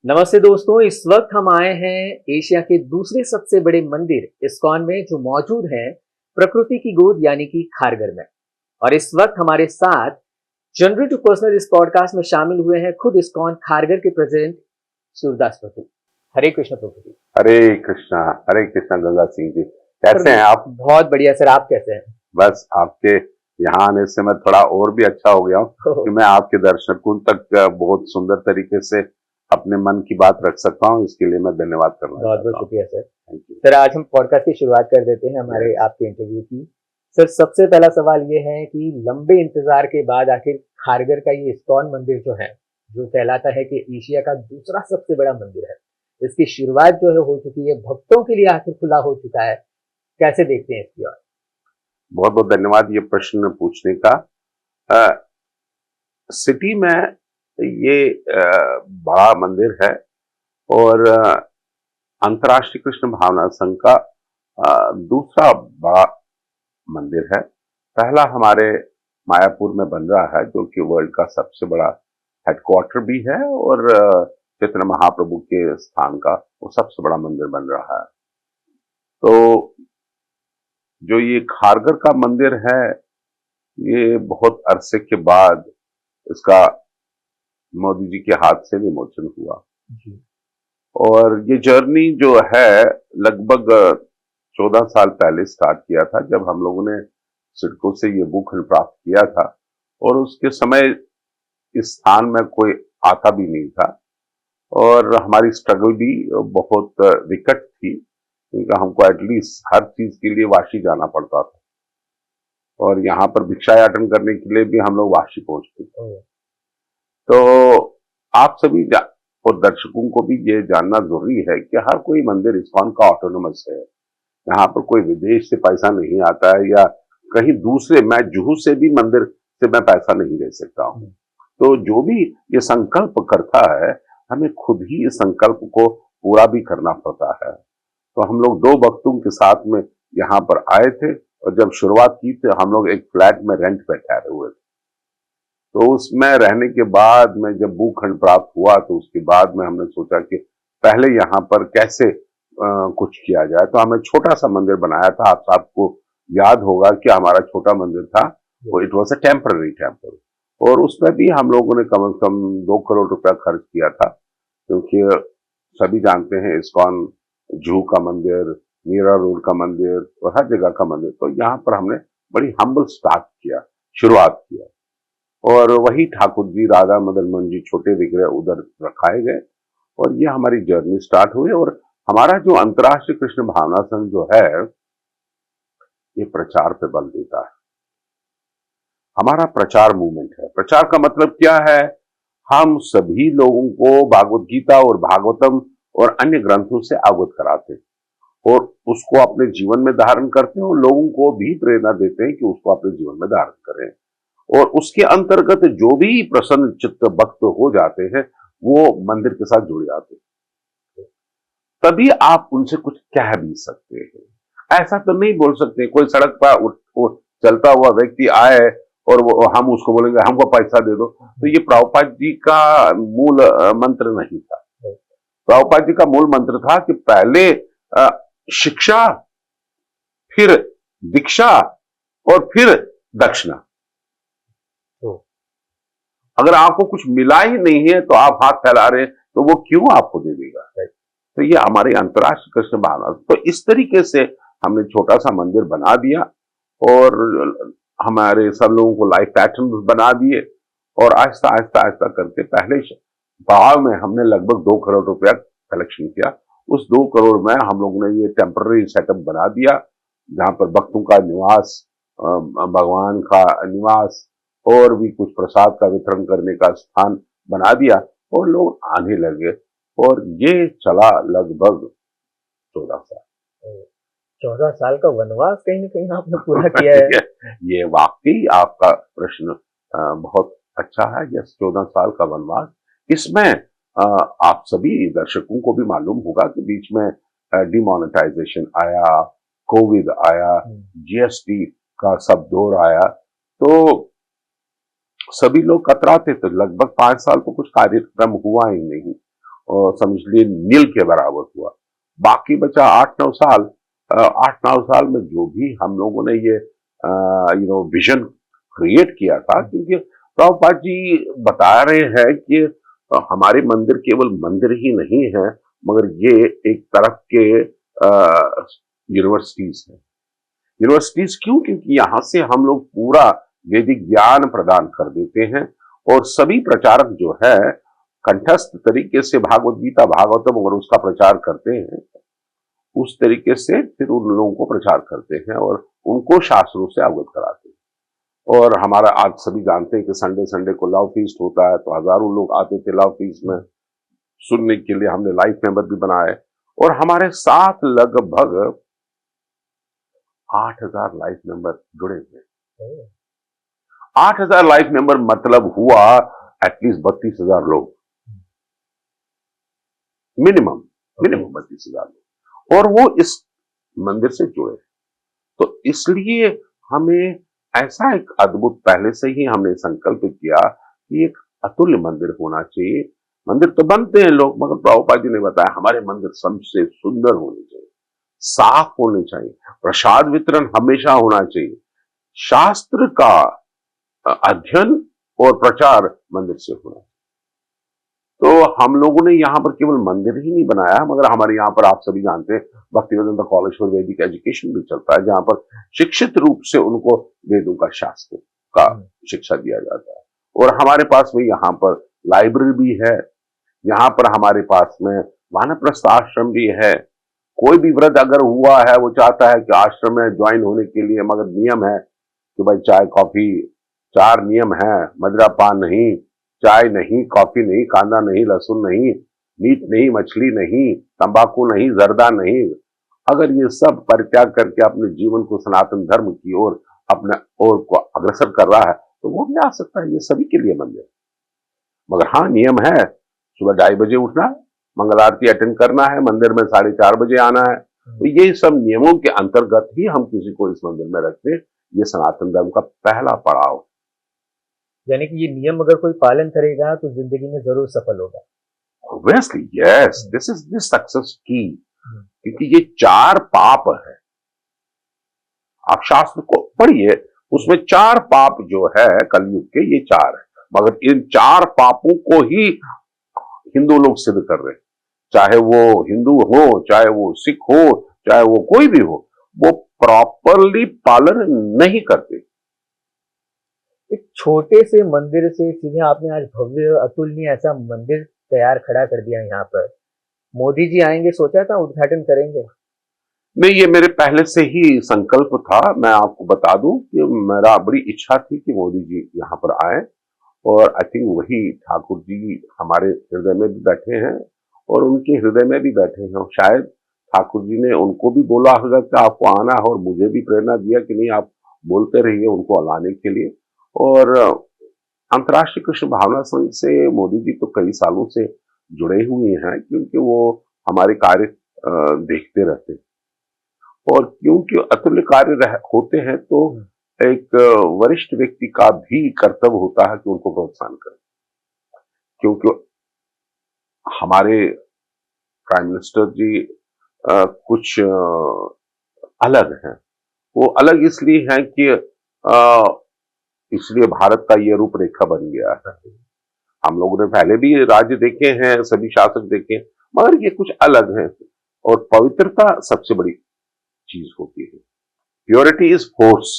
नमस्ते दोस्तों, इस वक्त हम आए हैं एशिया के दूसरे सबसे बड़े मंदिर इस्कॉन में जो मौजूद है प्रकृति की गोद यानी कि खारगर में। और इस वक्त हमारे साथ जनरल टू पर्सनल इस पॉडकास्ट में शामिल हुए हैं खुद इस्कॉन खारगर के प्रेसिडेंट सूरदास प्रभु। हरे कृष्ण प्रभु जी। हरे कृष्णा गंगा सिंह जी, सर, कैसे हैं आप? बहुत बढ़िया सर, आप कैसे हैं? बस आपके यहाँ आने से मैं थोड़ा और भी अच्छा हो गया हूँ कि मैं आपके दर्शकों तक बहुत सुंदर तरीके से अपने मन की बात रख सकता हूँ। इसके लिए मैं धन्यवाद करना बहुत बहुत चाहता हूँ। शुक्रिया सर। Thank you. सर, आज हम पॉडकास्ट की शुरुआत कर देते हैं हमारे आपके इंटरव्यू की। सर, सबसे पहला सवाल ये है कि लंबे इंतजार के बाद आखिर खारगर का ये इस्कॉन मंदिर जो है, जो कहलाता है कि एशिया का दूसरा सबसे बड़ा मंदिर है, इसकी शुरुआत जो है हो चुकी है, भक्तों के लिए आखिर खुला हो चुका है, कैसे देखते हैं इसकी ओर? बहुत बहुत धन्यवाद ये प्रश्न पूछने का। सिटी में ये बड़ा मंदिर है और अंतर्राष्ट्रीय कृष्ण भावना संघ का दूसरा बड़ा मंदिर है। पहला हमारे मायापुर में बन रहा है जो कि वर्ल्ड का सबसे बड़ा हेडक्वार्टर भी है और चैतन्य महाप्रभु के स्थान का वो सबसे बड़ा मंदिर बन रहा है। तो जो ये खारगर का मंदिर है, ये बहुत अरसे के बाद इसका मोदी जी के हाथ से विमोचन हुआ जी। और ये जर्नी जो है लगभग 14 साल पहले स्टार्ट किया था जब हम लोगों ने सिडको से ये भूखंड प्राप्त किया था और उसके समय इस स्थान में कोई आता भी नहीं था और हमारी स्ट्रगल भी बहुत विकट थी क्योंकि हमको एटलीस्ट हर चीज के लिए वाशी जाना पड़ता था और यहाँ पर भिक्षाटन करने के लिए भी हम लोग वाशी पहुंचते थे। तो आप सभी और दर्शकों को भी ये जानना जरूरी है कि हर कोई मंदिर इस्कॉन का ऑटोनोमस है। यहाँ पर कोई विदेश से पैसा नहीं आता है या कहीं दूसरे, मैं जुहू से भी मंदिर से मैं पैसा नहीं ले सकता हूँ। तो जो भी ये संकल्प करता है हमें खुद ही इस संकल्प को पूरा भी करना पड़ता है। तो हम लोग 2 भक्तों के साथ में यहाँ पर आए थे और जब शुरुआत की तो हम लोग एक फ्लैट में रेंट पे ठहरे हुए थे। तो उसमें रहने के बाद में जब भूखंड प्राप्त हुआ तो उसके बाद में हमने सोचा कि पहले यहाँ पर कैसे कुछ किया जाए। तो हमने छोटा सा मंदिर बनाया था। आप सबको याद होगा कि हमारा छोटा मंदिर था वो it was a temporary temple और उसमें भी हम लोगों ने कम से कम 2 करोड़ रुपया खर्च किया था क्योंकि सभी जानते हैं इस्कॉन जूहू का मंदिर, मीरा रोड का मंदिर और हर जगह का मंदिर। तो यहाँ पर हमने बड़ी हम्बल स्टार्ट किया, शुरुआत किया और वही ठाकुर जी, राधा मदन मोहन जी छोटे विग्रह उधर रखाए गए और ये हमारी जर्नी स्टार्ट हुई। और हमारा जो अंतर्राष्ट्रीय कृष्ण भावना संघ जो है ये प्रचार पे बल देता है। हमारा प्रचार मूवमेंट है। प्रचार का मतलब क्या है? हम सभी लोगों को भागवत गीता और भागवतम और अन्य ग्रंथों से अवगत कराते हैं और उसको अपने जीवन में धारण करते हैं और लोगों को भी प्रेरणा देते हैं कि उसको अपने जीवन में धारण करें। और उसके अंतर्गत जो भी प्रसन्न चित्त भक्त हो जाते हैं वो मंदिर के साथ जुड़ जाते हैं। तभी आप उनसे कुछ कह भी सकते हैं। ऐसा तो नहीं बोल सकते कोई सड़क पर चलता हुआ व्यक्ति आए और हम उसको बोलेंगे हमको पैसा दे दो। तो ये प्रभुपाद जी का मूल मंत्र नहीं था। प्रभुपाद जी का मूल मंत्र था कि पहले शिक्षा, फिर दीक्षा और फिर दक्षिणा। अगर आपको कुछ मिला ही नहीं है तो आप हाथ फैला रहे हैं तो वो क्यों आपको दे देगा? तो ये हमारी अंतर्राष्ट्रीय कृष्ण भावना। तो इस तरीके से हमने छोटा सा मंदिर बना दिया और हमारे सब लोगों को लाइफ पैटर्न बना दिए और आहिस्ता आहिस्ता आहिस्ता करके पहले भाव में हमने लगभग 2 करोड़ रुपया कलेक्शन किया। उस 2 करोड़ में हम लोगों ने ये टेम्पररी सेटअप बना दिया जहां पर भक्तों का निवास, भगवान का निवास और भी कुछ प्रसाद का वितरण करने का स्थान बना दिया और लोग आने लगे और ये चला लगभग 14 साल। 14 साल का वनवास कहीं ना कहीं आपने पूरा किया है। ये वाकई आपका प्रश्न बहुत अच्छा है। ये 14 साल का वनवास, इसमें आप सभी दर्शकों को भी मालूम होगा कि बीच में डिमोनेटाइजेशन आया, कोविड आया, जीएसटी का सब दौर आया, तो सभी लोग कतराते थे। लगभग 5 साल तो कुछ कार्यक्रम हुआ ही नहीं और समझ लिए नील के बराबर हुआ। बाकी बचा 8-9 साल। 8-9 साल में जो भी हम लोगों ने ये विजन क्रिएट किया था, क्योंकि प्रभुपाद जी बता रहे हैं कि हमारे मंदिर केवल मंदिर ही नहीं है, मगर ये एक तरफ के यूनिवर्सिटीज हैं। यूनिवर्सिटीज क्यों? क्योंकि यहाँ से हम लोग पूरा वैदिक ज्ञान प्रदान कर देते हैं, और सभी प्रचारक जो है कंठस्थ तरीके से भागवत गीता भागवतम अगर उसका प्रचार करते हैं, उस तरीके से फिर उन लोगों को प्रचार करते हैं और उनको शास्त्रों से अवगत कराते हैं। और हमारा आज सभी जानते हैं कि संडे संडे को लव फीस्ट होता है, तो हजारों लोग आते थे लव फीस्ट में सुनने के लिए। हमने लाइफ मेंबर भी बनाए, और हमारे साथ लगभग 8,000 लाइफ मेंबर जुड़े हुए। 8,000 लाइफ मेंबर मतलब हुआ एटलीस्ट 32,000 लोग, मिनिमम 32,000 लोग, और वो इस मंदिर से जुड़े। तो इसलिए हमें ऐसा एक अद्भुत, पहले से ही हमने संकल्प किया कि एक अतुल्य मंदिर होना चाहिए। मंदिर तो बनते हैं लोग, मगर प्रभुपाद जी ने बताया हमारे मंदिर सबसे सुंदर होने चाहिए, साफ होने चाहिए, प्रसाद वितरण हमेशा होना चाहिए, शास्त्र का अध्ययन और प्रचार मंदिर से होना। तो हम लोगों ने यहाँ पर केवल मंदिर ही नहीं बनाया, मगर हमारे यहाँ पर आप सभी जानते हैं भक्तिवेदांत कॉलेज फॉर वैदिक एजुकेशन भी चलता है, जहां पर शिक्षित रूप से उनको वेदों का शास्त्र का शिक्षा दिया जाता है। और हमारे पास में यहाँ पर लाइब्रेरी भी है, यहाँ पर हमारे पास में वानप्रस्थ आश्रम भी है। कोई भी वृद्ध अगर हुआ है, वो चाहता है कि आश्रम में ज्वाइन होने के लिए, मगर नियम है कि भाई चाय कॉफी, 4 नियम है, मदिरा पान नहीं, चाय नहीं, कॉफी नहीं, कांदा नहीं, लहसुन नहीं, मीट नहीं, मछली नहीं, तंबाकू नहीं, जर्दा नहीं। अगर ये सब परित्याग करके अपने जीवन को सनातन धर्म की ओर अपने ओर को अग्रसर कर रहा है, तो वो भी आ सकता है। ये सभी के लिए मंदिर, मगर हाँ नियम है, सुबह 2:30 बजे उठना है, मंगल आरती अटेंड करना है, मंदिर में 4:30 बजे आना है। तो ये सब नियमों के अंतर्गत ही हम किसी को इस मंदिर में रखते हैं। ये सनातन धर्म का पहला पड़ाव। यानी कि ये नियम अगर कोई पालन करेगा तो जिंदगी में जरूर सफल होगा। Obviously, yes, this is the success key, क्योंकि ये 4 पाप है। आप शास्त्र को पढ़िए, उसमें 4 पाप जो है कलयुग के, ये 4 है, मगर इन 4 पापों को ही हिंदू लोग सिद्ध कर रहे हैं। चाहे वो हिंदू हो, चाहे वो सिख हो, चाहे वो कोई भी हो, वो प्रॉपरली पालन नहीं करते। एक छोटे से मंदिर से सीधे आपने आज भव्य अतुलनीय ऐसा मंदिर तैयार खड़ा कर दिया यहाँ पर। मोदी जी आएंगे, सोचा था उद्घाटन करेंगे? नहीं, ये मेरे पहले से ही संकल्प था। मैं आपको बता दूं कि मेरा बड़ी इच्छा थी कि मोदी जी यहाँ पर आए, और आई थिंक वही ठाकुर जी हमारे हृदय में भी बैठे हैं और उनके हृदय में भी बैठे हैं। और शायद ठाकुर जी ने उनको भी बोला होगा कि आपको आना है, और मुझे भी प्रेरणा दिया कि नहीं, आप बोलते रहिए उनको लाने के लिए। और अंतर्राष्ट्रीय कृष्ण भावना संघ से मोदी जी तो कई सालों से जुड़े हुए हैं, क्योंकि वो हमारे कार्य देखते रहते हैं। और क्योंकि अतुल्य कार्य होते हैं, तो एक वरिष्ठ व्यक्ति का भी कर्तव्य होता है कि उनको प्रोत्साहन करें। क्योंकि हमारे प्राइम मिनिस्टर जी कुछ अलग हैं। वो अलग इसलिए हैं कि इसलिए भारत का ये रूपरेखा बन गया है। हम लोगों ने पहले भी राज्य देखे हैं, सभी शासक देखे हैं, मगर ये कुछ अलग है। और पवित्रता सबसे बड़ी चीज होती है। Purity is force.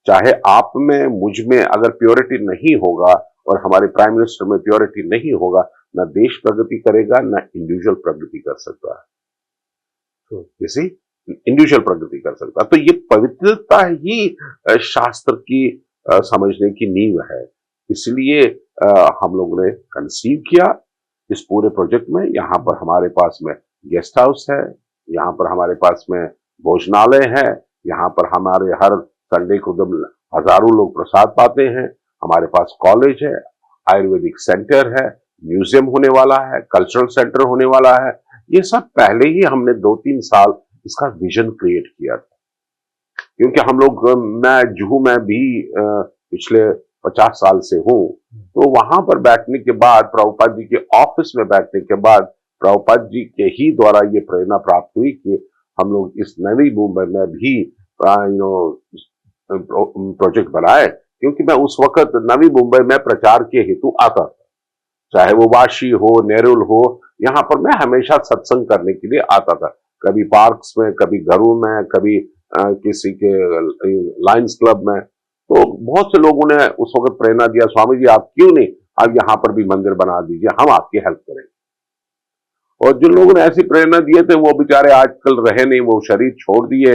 चाहे आप में, मुझ में अगर प्योरिटी नहीं होगा, और हमारे प्राइम मिनिस्टर में प्योरिटी नहीं होगा, ना देश प्रगति करेगा, ना इंडिविजुअल प्रगति कर सकता है। तो इसी इंडिविजुअल प्रगति कर सकता है। तो ये पवित्रता ही शास्त्र की समझने की नींव है। इसलिए हम लोगों ने कंसीव किया इस पूरे प्रोजेक्ट में। यहाँ पर हमारे पास में गेस्ट हाउस है, यहाँ पर हमारे पास में भोजनालय है, यहाँ पर हमारे हर संडे को हजारों लोग प्रसाद पाते हैं। हमारे पास कॉलेज है, आयुर्वेदिक सेंटर है, म्यूजियम होने वाला है, कल्चरल सेंटर होने वाला है। ये सब पहले ही हमने 2-3 साल इसका विजन क्रिएट किया था। क्योंकि हम लोग, मैं जुहू में भी पिछले 50 साल से हूं, तो वहां पर बैठने के बाद, प्रभुपाद जी के ऑफिस में बैठने के बाद, प्रभुपाद जी के ही द्वारा ये प्रेरणा प्राप्त हुई कि हम लोग इस नवी मुंबई में भी प्रोजेक्ट बनाए, क्योंकि मैं उस वक्त नवी मुंबई में प्रचार के हेतु आता था, चाहे वो वाशी हो, नेरुल हो, यहाँ पर मैं हमेशा सत्संग करने के लिए आता था, कभी पार्क्स में, कभी घरों में, कभी किसी के लायंस क्लब में। तो बहुत से लोगों ने उस वक्त प्रेरणा दिया, स्वामी जी आप क्यों नहीं, आप यहाँ पर भी मंदिर बना दीजिए, हम आपकी हेल्प करेंगे। और जिन लोगों ने ऐसी प्रेरणा दिए थे वो बेचारे आजकल रहे नहीं, वो शरीर छोड़ दिए,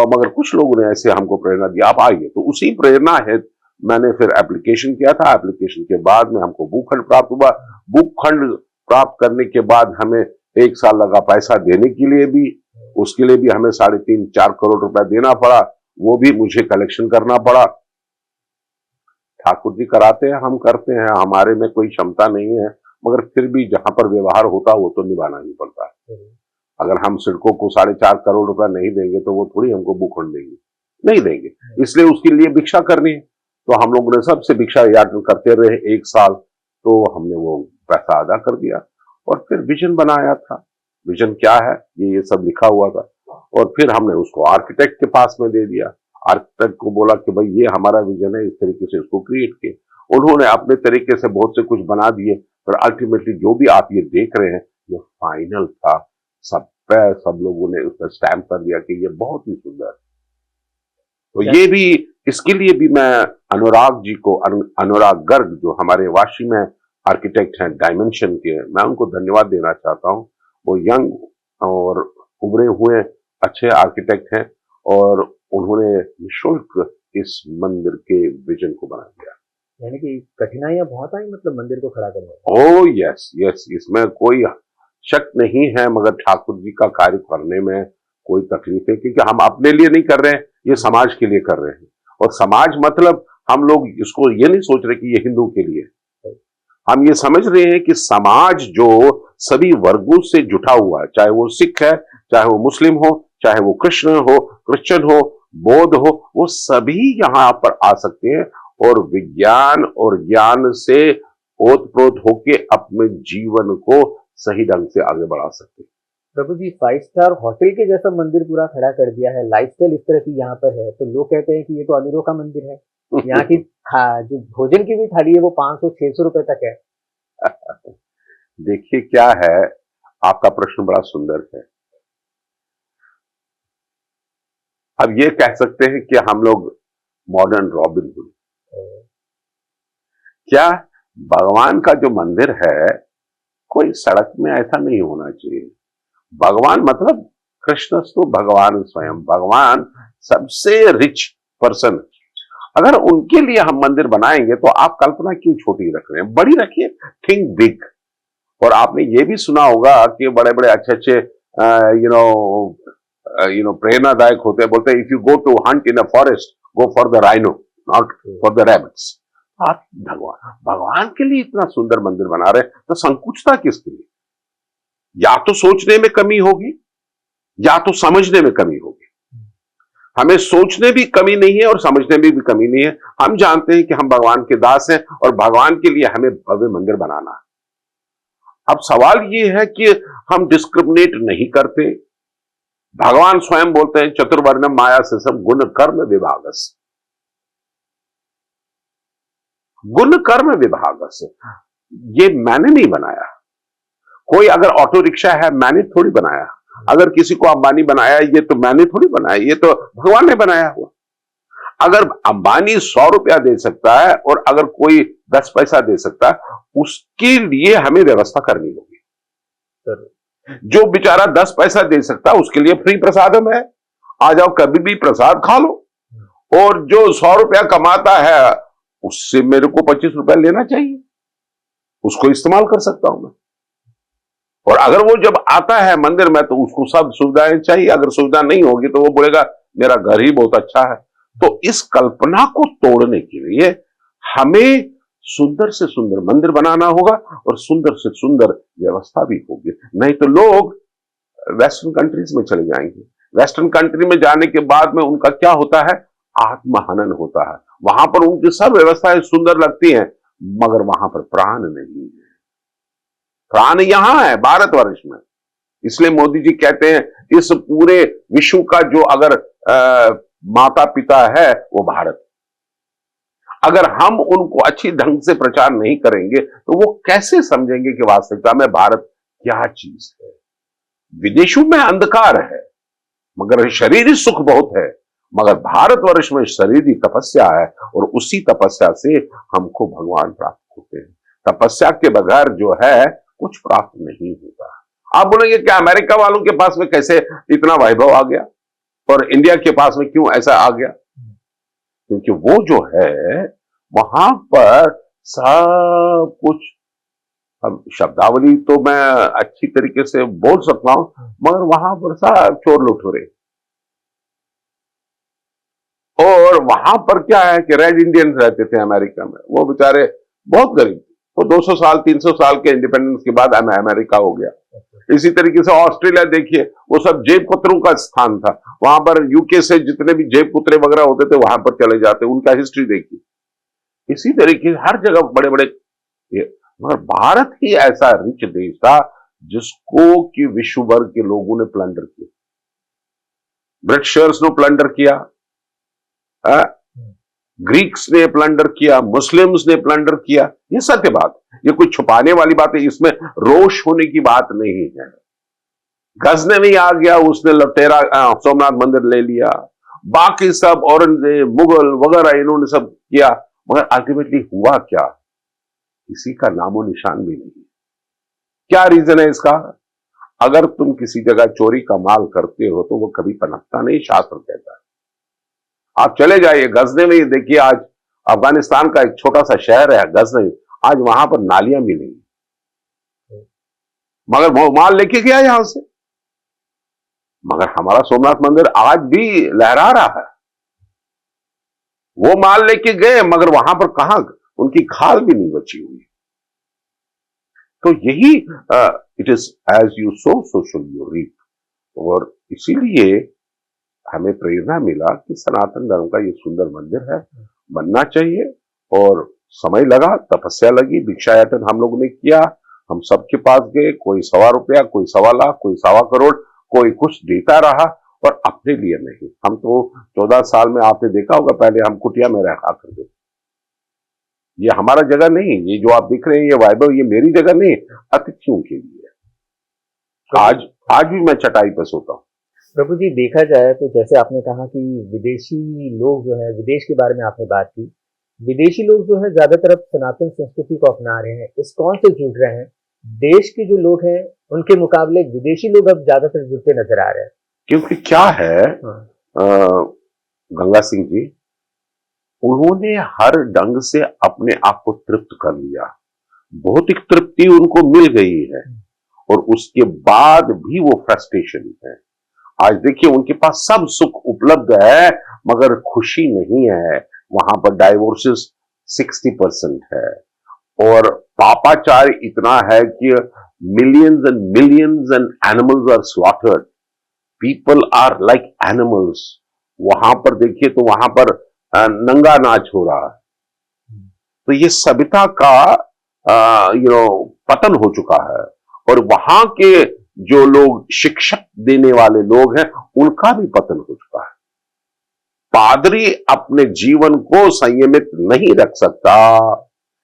मगर कुछ लोगों ने ऐसे हमको प्रेरणा दिया, आप आइए। तो उसी प्रेरणा है मैंने फिर एप्लीकेशन किया था। एप्लीकेशन के बाद में हमको भूखंड प्राप्त हुआ। भूखंड प्राप्त करने के बाद हमें 1 साल लगा पैसा देने के लिए भी, उसके लिए भी हमें 3.5-4 करोड़ रुपया देना पड़ा, वो भी मुझे कलेक्शन करना पड़ा। ठाकुर जी कराते हैं, हम करते हैं, हमारे में कोई क्षमता नहीं है, मगर फिर भी जहां पर व्यवहार होता वो तो निभाना ही पड़ता है। अगर हम सिडको को 4.5 करोड़ रुपया नहीं देंगे तो वो थोड़ी हमको भूखंड देंगे, नहीं देंगे, इसलिए उसके लिए भिक्षा करनी है। तो हम लोगों ने सबसे भिक्षा याचना करते रहे 1 साल, तो हमने वो पैसा अदा कर दिया और फिर विजन बनाया था। विजन क्या है ये सब लिखा हुआ था, और फिर हमने उसको आर्किटेक्ट के पास में दे दिया। आर्किटेक्ट को बोला कि भाई ये हमारा विजन है, इस तरीके से इसको क्रिएट किए। उन्होंने अपने तरीके से बहुत से कुछ बना दिए, पर अल्टीमेटली जो भी आप ये देख रहे हैं ये फाइनल था। सब लोगों ने उस पर स्टैम्प कर दिया कि ये बहुत ही सुंदर। तो ये भी, इसके लिए भी मैं अनुराग जी को, अनुराग गर्ग जो हमारे वाशी में आर्किटेक्ट हैं डायमेंशन के, मैं उनको धन्यवाद देना चाहता हूँ। वो यंग और उभरे हुए अच्छे आर्किटेक्ट हैं और उन्होंने निःशुल्क इस मंदिर के विजन को बना दिया। यानी कि कठिनाइयां बहुत आई मतलब मंदिर को खड़ा करने में। ओह यस यस, इसमें कोई शक नहीं है, मगर ठाकुर जी का कार्य करने में कोई तकलीफ है, क्योंकि हम अपने लिए नहीं कर रहे हैं, ये समाज के लिए कर रहे हैं। और समाज मतलब हम लोग इसको ये नहीं सोच रहे कि ये हिंदू के लिए, हम ये समझ रहे हैं कि समाज जो सभी वर्गों से जुटा हुआ है, चाहे वो सिख है, चाहे वो मुस्लिम हो, चाहे वो कृष्ण हो, क्रिश्चियन हो, बौद्ध हो, वो सभी यहाँ पर आ सकते हैं और विज्ञान और ज्ञान से ओतप्रोत होके अपने जीवन को सही ढंग से आगे बढ़ा सकते हैं। प्रभु जी 5 स्टार होटल के जैसा मंदिर पूरा खड़ा कर दिया है, लाइफस्टाइल इस तरह की यहाँ पर है, तो लोग कहते हैं कि ये तो अमीरों का मंदिर है। यहाँ की जो भोजन की भी थाली है वो 500-600 रुपए तक है। देखिए क्या है, आपका प्रश्न बड़ा सुंदर है। अब ये कह सकते हैं कि हम लोग मॉडर्न रॉबिन हुड। क्या भगवान का जो मंदिर है, कोई सड़क में ऐसा नहीं होना चाहिए। भगवान मतलब कृष्ण तो भगवान स्वयं, भगवान सबसे रिच पर्सन। अगर उनके लिए हम मंदिर बनाएंगे तो आप कल्पना क्यों छोटी रख रहे हैं, बड़ी रखिए, थिंक बिग। और आपने ये भी सुना होगा कि बड़े बड़े अच्छे अच्छे प्रेरणादायक होते हैं, बोलते हैं if you go to hunt in a forest go for the rhino not for the rabbits. आप भगवान के लिए इतना सुंदर मंदिर बना रहे हैं, तो संकुचता किसके लिए? या तो सोचने में कमी होगी या तो समझने में कमी होगी। हमें सोचने भी कमी नहीं है और समझने में भी कमी नहीं है। हम जानते हैं कि हम भगवान के दास हैं और भगवान के लिए हमें भव्य मंदिर बनाना है। अब सवाल यह है कि हम डिस्क्रिमिनेट नहीं करते। भगवान स्वयं बोलते हैं चतुर्वर्णम माया से सब गुण कर्म विभागस, गुण कर्म विभागस। ये मैंने नहीं बनाया। कोई अगर ऑटो रिक्शा है मैंने थोड़ी बनाया, अगर किसी को अंबानी बनाया ये तो मैंने थोड़ी बनाया, ये तो भगवान ने बनाया हुआ। अगर अंबानी 100 रुपया दे सकता है और अगर कोई 10 पैसा दे सकता है, उसके लिए हमें व्यवस्था करनी होगी। जो बेचारा 10 पैसा दे सकता है उसके लिए फ्री प्रसादम है, आ जाओ कभी भी प्रसाद खा लो। और जो 100 रुपया कमाता है उससे मेरे को 25 रुपया लेना चाहिए, उसको इस्तेमाल कर सकता हूं मैं। और अगर वो जब आता है मंदिर में तो उसको सब सुविधाएं चाहिए, अगर सुविधा नहीं होगी तो वो बोलेगा मेरा घर ही बहुत अच्छा है। तो इस कल्पना को तोड़ने के लिए हमें सुंदर से सुंदर मंदिर बनाना होगा और सुंदर से सुंदर व्यवस्था भी होगी। नहीं तो लोग वेस्टर्न कंट्रीज में चले जाएंगे। वेस्टर्न कंट्री में जाने के बाद में उनका क्या होता है, आत्महनन होता है। वहां पर उनकी सब व्यवस्थाएं सुंदर लगती हैं, मगर वहां पर प्राण नहीं है। प्राण यहां है भारतवर्ष में। इसलिए मोदी जी कहते हैं इस पूरे विश्व का जो अगर माता पिता है वो भारत। अगर हम उनको अच्छी ढंग से प्रचार नहीं करेंगे तो वो कैसे समझेंगे कि वास्तविकता में भारत क्या चीज है। विदेशों में अंधकार है मगर शरीरी सुख बहुत है, मगर भारतवर्ष में शरीरी तपस्या है और उसी तपस्या से हमको भगवान प्राप्त होते हैं। तपस्या के बगैर जो है कुछ प्राप्त नहीं होता। आप बोलेंगे क्या अमेरिका वालों के पास में कैसे इतना वैभव आ गया और इंडिया के पास में क्यों ऐसा आ गया? क्योंकि वो जो है वहां पर सब कुछ, अब शब्दावली तो मैं अच्छी तरीके से बोल सकता हूं, मगर वहां पर सब चोर लुटेरे। और वहां पर क्या है कि रेड इंडियंस रहते थे अमेरिका में, वो बेचारे बहुत गरीब थे। वो 200 साल 300 साल के इंडिपेंडेंस के बाद अमेरिका हो गया। इसी तरीके से ऑस्ट्रेलिया देखिए, वो सब जेब कुतरों का स्थान था। वहां पर यूके से जितने भी जेब कुतरे वगैरह होते थे वहां पर चले जाते, उनका हिस्ट्री देखिए। इसी तरीके से हर जगह बड़े बड़े, मगर भारत ही ऐसा रिच देश था जिसको कि विश्व भर के लोगों ने प्लंडर किया। ब्रिटिशर्स ने प्लंडर किया, ग्रीक्स ने प्लंडर किया, मुस्लिम्स ने प्लंडर किया। ये सत्य बात, ये कोई छुपाने वाली बात है, इसमें रोष होने की बात नहीं है। गजनवी आ गया, उसने लुटेरा सोमनाथ मंदिर ले लिया, बाकी सब औरंगजेब मुगल वगैरह इन्होंने सब किया, मगर अल्टीमेटली हुआ क्या, किसी का नामो निशान भी नहीं। क्या रीजन है इसका? अगर तुम किसी जगह चोरी का माल करते हो तो वो कभी पनपता नहीं, शास्त्र कहता है। आप चले जाइए गजनवी, देखिए आज अफगानिस्तान का एक छोटा सा शहर है गजनवी, आज वहां पर नालियां भी नहीं, मगर वो माल लेके गया यहां से। मगर हमारा सोमनाथ मंदिर आज भी लहरा रहा है। वो माल लेके गए मगर वहां पर कहां उनकी खाल भी नहीं बची हुई। तो यही it is as you sow so should you reap. और इसीलिए हमें प्रेरणा मिला कि सनातन धर्म का ये सुंदर मंदिर है, बनना चाहिए। और समय लगा, तपस्या लगी, भिक्षायतन हम लोगों ने किया, हम सबके पास गए, कोई ₹1.25, कोई 1.25 लाख, कोई 1.25 करोड़, कोई कुछ देता रहा, और अपने लिए नहीं। हम तो 14 साल में आपने देखा होगा, पहले हम कुटिया में रहा करते थे। ये हमारा जगह नहीं, ये जो आप दिख रहे हैं ये वैभव, ये मेरी जगह नहीं, अतिथियों के लिए। आज भी मैं चटाई पर सोता हूं। प्रभु जी, देखा जाए तो जैसे आपने कहा कि विदेशी लोग जो है, विदेश के बारे में आपने बात की, विदेशी लोग जो है ज्यादातर अब सनातन संस्कृति को अपना रहे हैं, इस्कॉन से जुड़ रहे हैं। देश के जो लोग हैं उनके मुकाबले विदेशी लोग अब ज्यादातर जुड़ते नजर आ रहे हैं। क्योंकि क्या है गंगा सिंह जी, उन्होंने हर ढंग से अपने आप को तृप्त कर लिया, भौतिक तृप्ति उनको मिल गई है, और उसके बाद भी वो फ्रस्ट्रेशन है। आज देखिए उनके पास सब सुख उपलब्ध है मगर खुशी नहीं है। वहां पर डाइवोर्सेस 60% है, और पापाचार इतना है कि millions and animals are slaughtered, people are like animals. वहां पर देखिए तो वहां पर नंगा नाच हो रहा है। तो ये सभ्यता का पतन हो चुका है, और वहां के जो लोग शिक्षक देने वाले लोग हैं उनका भी पतन हो चुका है। पादरी अपने जीवन को संयमित नहीं रख सकता,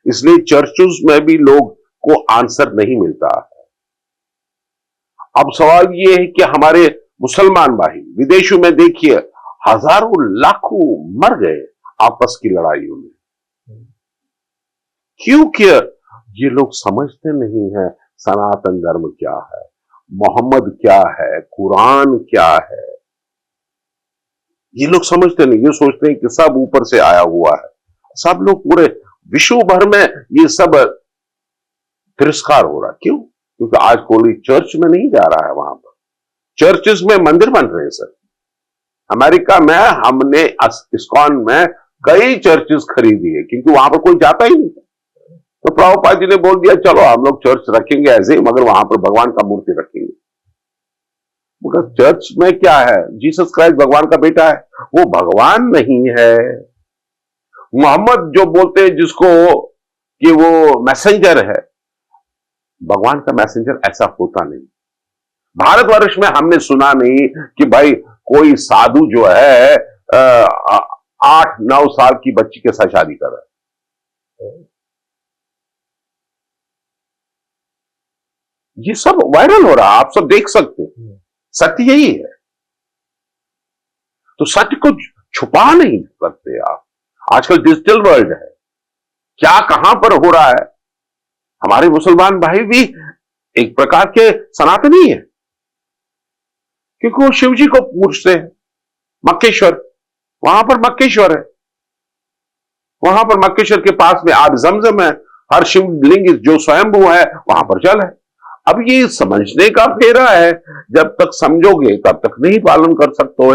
इसलिए चर्चेस में भी लोग को आंसर नहीं मिलता है। अब सवाल यह है कि हमारे मुसलमान भाई विदेशों में देखिए हजारों लाखों मर गए आपस की लड़ाइयों में, क्योंकि ये लोग समझते नहीं है सनातन धर्म क्या है, मोहम्मद क्या है, कुरान क्या है। ये लोग समझते नहीं, ये सोचते हैं कि सब ऊपर से आया हुआ है। सब लोग पूरे विश्व भर में ये सब तिरस्कार हो रहा है। क्यों? क्योंकि आज कोई चर्च में नहीं जा रहा है। वहां पर चर्चेस में मंदिर बन रहे हैं सर। अमेरिका में हमने इस्कॉन में कई चर्चेस खरीदी है, क्योंकि वहां पर कोई जाता ही नहीं था। तो प्रभुपाद जी ने बोल दिया चलो हम लोग चर्च रखेंगे ऐसे, मगर वहां पर भगवान का मूर्ति रखेंगे। मगर चर्च में क्या है? जीसस क्राइस्ट भगवान का बेटा है, वो भगवान नहीं है। मोहम्मद जो बोलते हैं जिसको कि वो मैसेंजर है, भगवान का मैसेंजर ऐसा होता नहीं। भारतवर्ष में हमने सुना नहीं कि भाई कोई साधु जो है 8-9 साल की बच्ची के साथ शादी कर रहा है। ये सब वायरल हो रहा है, आप सब देख सकते हैं। सत्य यही है, तो सत्य को छुपा नहीं करते आप। आजकल डिजिटल वर्ल्ड है, क्या कहां पर हो रहा है। हमारे मुसलमान भाई भी एक प्रकार के सनातनी है, क्योंकि वो शिव जी को पूजते हैं। मक्केश्वर, वहां पर मक्केश्वर है, वहां पर मक्केश्वर के पास में आब जमजम है, हर शिवलिंग जो स्वयंभू है वहां पर जल है। अब ये समझने का फेरा है, जब तक समझोगे तब तक नहीं पालन कर सकते हो।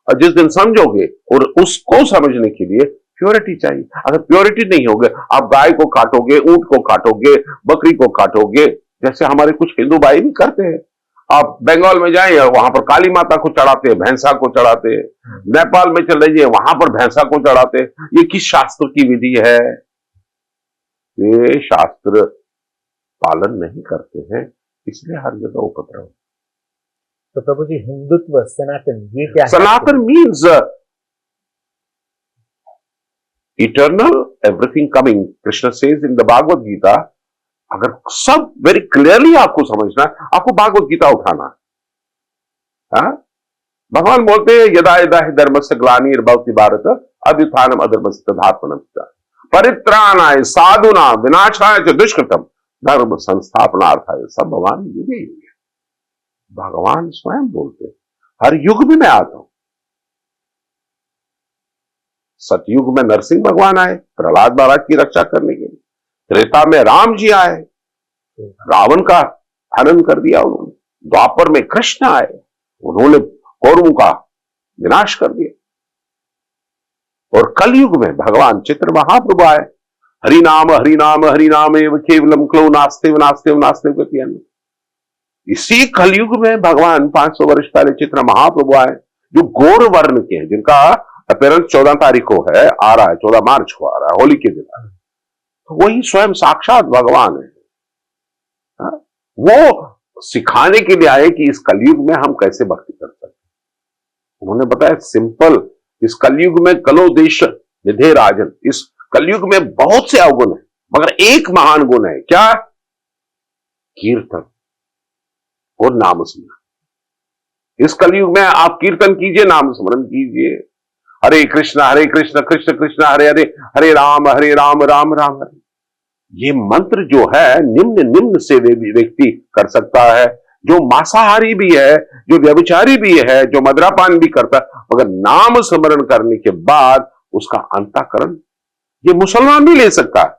और जिस दिन समझोगे, और उसको समझने के लिए प्योरिटी चाहिए। अगर प्योरिटी नहीं होगे, आप गाय को काटोगे, ऊंट को काटोगे, बकरी को काटोगे, जैसे हमारे कुछ हिंदू भाई भी करते हैं। आप बंगाल में जाइए, वहां पर काली माता को चढ़ाते हैं, भैंसा को चढ़ाते हैं। नेपाल में चले जाइए, वहां पर भैंसा को चढ़ाते हैं। ये किस शास्त्र की विधि है? ये शास्त्र पालन नहीं करते हैं, इसलिए हर जगह उपद्रव। तो प्रभु जी, हिंदुत्व, सनातन, ये क्या है? Sanatan means eternal, everything coming. Krishna says in the Bhagavad Gita. अगर सब वेरी क्लियरली आपको समझना है, आपको भागवत गीता उठाना है। भगवान बोलते हैं यदा यदा हि धर्मस्य ग्लानिर्भवति भारत अभ्युत्थानम अधर्मस्य तदात्मनः परित्राणाय साधूनां विनाशाय च दुष्कृतम धर्म संस्थापनार्थाय। सब भगवान युगे युगे, भगवान स्वयं बोलते हैं हर युग में मैं आता हूं। सतयुग में नरसिंह भगवान आए प्रहलाद महाराज की रक्षा करने के लिए। त्रेता में राम जी आए, रावण का हनन कर दिया उन्होंने। द्वापर में कृष्ण आए, उन्होंने कौरवों का विनाश कर दिया। और कलयुग में भगवान चित्र महाप्रभु आए। हरिनाम हरिनाम हरिनाम एव केवलम क्लो नास्ते नास्ते नास्ते गति अन्य। इसी कलयुग में भगवान 500 वर्ष पहले चित्र महाप्रभु आए, जो गौर वर्ण के हैं, जिनका अपीयरेंस 14 तारीख को है, आ रहा है, 14 मार्च को आ रहा है, होली के दिन। तो वही स्वयं साक्षात भगवान है। वो सिखाने के लिए आए कि इस कलयुग में हम कैसे भक्ति कर सकते। उन्होंने बताया सिंपल, इस कलयुग में कलो देश निधे राजन। इस कलयुग में बहुत से अवगुण है, मगर एक महान गुण है, क्या? कीर्तन और नाम स्मरण। इस कलयुग में आप कीर्तन कीजिए, नाम स्मरण कीजिए। हरे कृष्ण कृष्ण कृष्ण हरे हरे, हरे राम राम राम हरे। ये मंत्र जो है निम्न निम्न से व्यक्ति कर सकता है, जो मांसाहारी भी है, जो व्यभिचारी भी है, जो मदिरापान भी करता है, मगर नाम स्मरण करने के बाद उसका अंतःकरण, ये मुसलमान भी ले सकता है।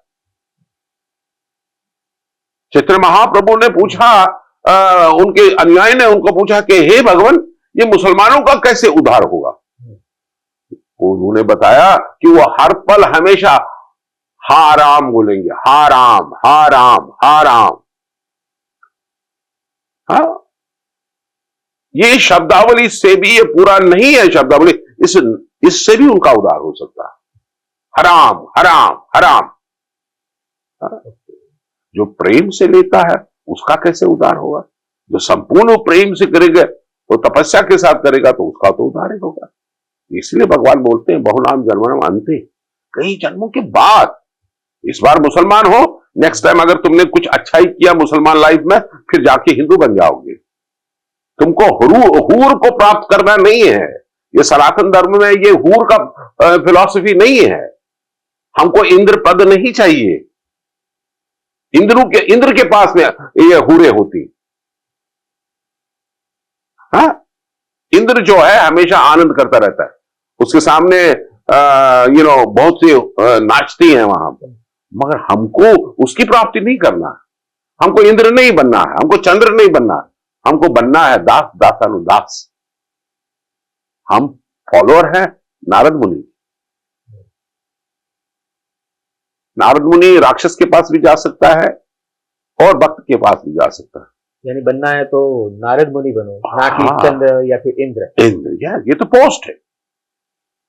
चैतन्य महाप्रभु ने पूछा, उनके अनुयायी ने उनको पूछा कि हे भगवान, ये मुसलमानों का कैसे उद्धार होगा? उन्होंने बताया कि वो हर पल हमेशा हा राम बोलेंगे, हा राम हा राम हा राम। हाँ, ये शब्दावली से भी ये पूरा नहीं है शब्दावली, इससे भी उनका उद्धार हो सकता है। हराम हराम हराम। जो प्रेम से लेता है उसका कैसे उद्धार होगा? जो संपूर्ण प्रेम से करेगा, तो तपस्या के साथ करेगा, तो उसका तो उद्धार ही होगा। इसलिए भगवान बोलते हैं बहुनाम जन्मनम अंते, कई जन्मों के बाद। इस बार मुसलमान हो, नेक्स्ट टाइम अगर तुमने कुछ अच्छा ही किया मुसलमान लाइफ में, फिर जाके हिंदू बन जाओगे। तुमको हूर को प्राप्त करना नहीं है। ये सनातन धर्म में ये हूर का फिलॉसफी नहीं है। हमको इंद्र पद नहीं चाहिए। इंद्र के पास में ये हूरें होती। हाँ, इंद्र जो है हमेशा आनंद करता रहता है, उसके सामने बहुत सी नाचती हैं वहां पर। मगर हमको उसकी प्राप्ति नहीं करना। हमको इंद्र नहीं बनना है, हमको चंद्र नहीं बनना है, हमको बनना है दास दासानुदास। हम फॉलोअर हैं नारद मुनि। नारद मुनि राक्षस के पास भी जा सकता है और भक्त के पास भी जा सकता है। यानी बनना है तो नारद मुनि बनो, ना कि चंद्र या फिर इंद्र। इंद्र, ये तो पोस्ट है।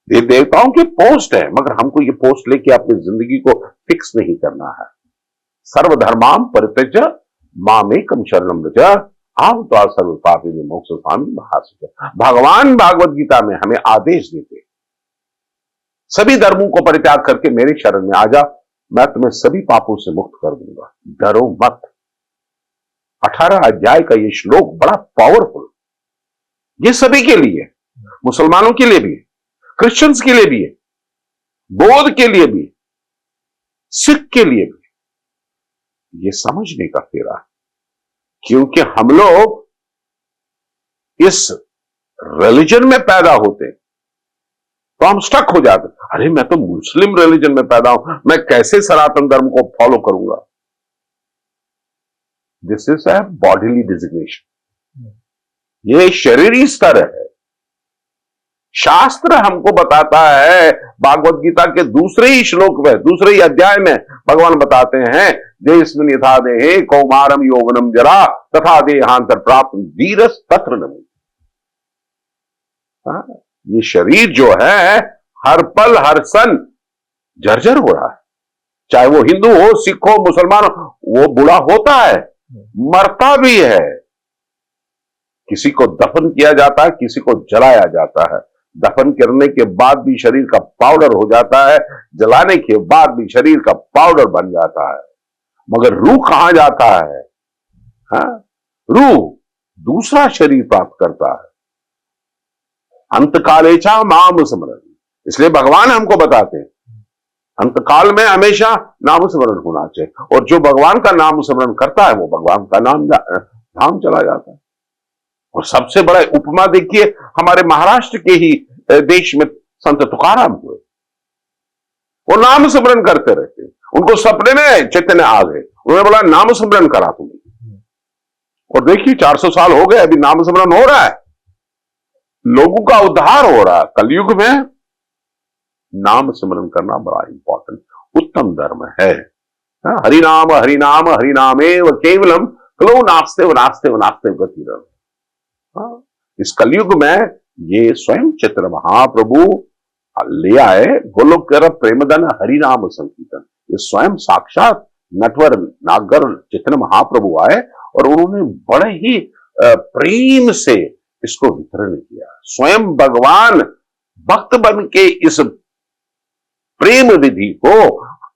ये देवताओं की पोस्ट है, मगर हमको ये पोस्ट लेके अपनी जिंदगी को फिक्स नहीं करना है। सर्वधर्माम परित्यज्य मामेकम शरणम व्रज अहम त्वा सर्व पापेभ्यो मोक्षयिष्यामि मा शुचः। भगवान भागवत गीता में हमें आदेश देते, सभी धर्मों को परित्याग करके मेरे शरण में आ जा, मैं तुम्हें सभी पापों से मुक्त कर दूंगा, डरो मत। 18 अध्याय का ये श्लोक बड़ा पावरफुल, ये सभी के लिए, मुसलमानों के लिए भी है, क्रिश्चियंस के लिए भी है, बौद्ध के लिए भी, सिख के लिए भी। ये समझने का फेरा है, क्योंकि हम लोग इस रिलीजन में पैदा होते तो हम स्टक हो जाते, अरे मैं तो मुस्लिम रिलीजन में पैदा हूं, मैं कैसे सनातन धर्म को फॉलो करूंगा। This is a bodily designation, ये शरीरी स्तर है। शास्त्र हमको बताता है, भागवत गीता के दूसरे ही श्लोक में, दूसरे ही अध्याय में भगवान बताते हैं, देस्मिन् यथा देहे कौमारम यौवनम जरा तथा देहांतर प्राप्त धीरस तत्र नमो। ये शरीर जो है हर पल हर क्षण जर्जर हो रहा है, चाहे वो हिंदू हो, सिख हो, मुसलमान हो, वो बूढ़ा होता है, मरता भी है। किसी को दफन किया जाता है, किसी को जलाया जाता है। दफन करने के बाद भी शरीर का पाउडर हो जाता है, जलाने के बाद भी शरीर का पाउडर बन जाता है, मगर रूह कहां जाता है? रूह दूसरा शरीर प्राप्त करता है। अंतकालेचा नाम स्मरण, इसलिए भगवान हमको बताते हैं अंतकाल में हमेशा नाम स्मरण होना चाहिए, और जो भगवान का नाम स्मरण करता है वो भगवान का नाम धाम चला जाता है। और सबसे बड़ा उपमा देखिए, हमारे महाराष्ट्र के ही देश में संत तुकाराम हुए, वो नाम स्मरण करते रहते, उनको सपने में चैतन्य आ गए, उन्होंने बोला नाम स्मरण करा तुम्हें, और देखिए 400 साल हो गए, अभी नाम स्मरण हो रहा है, लोगों का उद्धार हो रहा है। कलयुग में नाम स्मरण करना बड़ा इंपॉर्टेंट उत्तम धर्म है। हरिनाम हरिनाम हरिनामेव केवलम कलो नास्ते नास्ते नास्ते गतिरम। इस कलयुग में ये स्वयं चित्र महाप्रभु ले आए, गोलोक प्रेमधन हरिनाम संकीर्तन, ये स्वयं साक्षात नटवर नागर चित्र महाप्रभु आए और उन्होंने बड़े ही प्रेम से इसको वितरण किया। स्वयं भगवान भक्त बन के इस प्रेम विधि को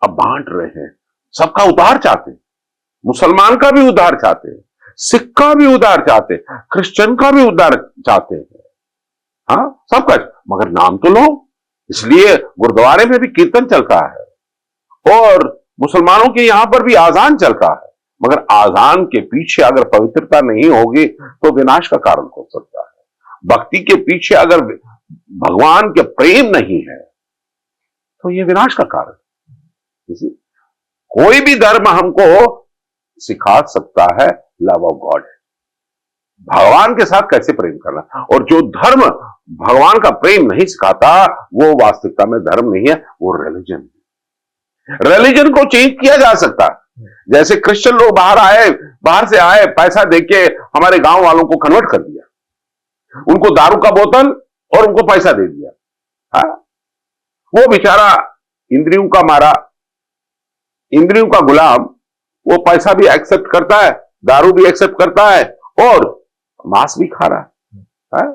अब बांट रहे हैं, सबका उद्धार चाहते हैं, मुसलमान का भी उद्धार चाहते हैं, सिख का भी उद्धार चाहते हैं, क्रिश्चियन का भी उद्धार चाहते हैं, हाँ सबका, मगर नाम तो लो। इसलिए गुरुद्वारे में भी कीर्तन चलता है और मुसलमानों के यहां पर भी आजान चलता है, मगर आजान के पीछे अगर पवित्रता नहीं होगी तो विनाश का कारण हो सकता है। भक्ति के पीछे अगर भगवान के प्रेम नहीं है तो यह विनाश का कारण। कोई भी धर्म हमको सिखा सकता है लव ऑफ गॉड है, भगवान के साथ कैसे प्रेम करना, और जो धर्म भगवान का प्रेम नहीं सिखाता वो वास्तविकता में धर्म नहीं है, वो रिलीजन है। रिलीजन को चेंज किया जा सकता है, जैसे क्रिश्चियन लोग बाहर से आए, पैसा देके हमारे गांव वालों को कन्वर्ट कर दिया, उनको दारू का बोतल और उनको पैसा दे दिया। हाँ? वो बेचारा इंद्रियों का मारा, इंद्रियों का गुलाम, वो पैसा भी एक्सेप्ट करता है, दारू भी एक्सेप्ट करता है और मांस भी खा रहा है।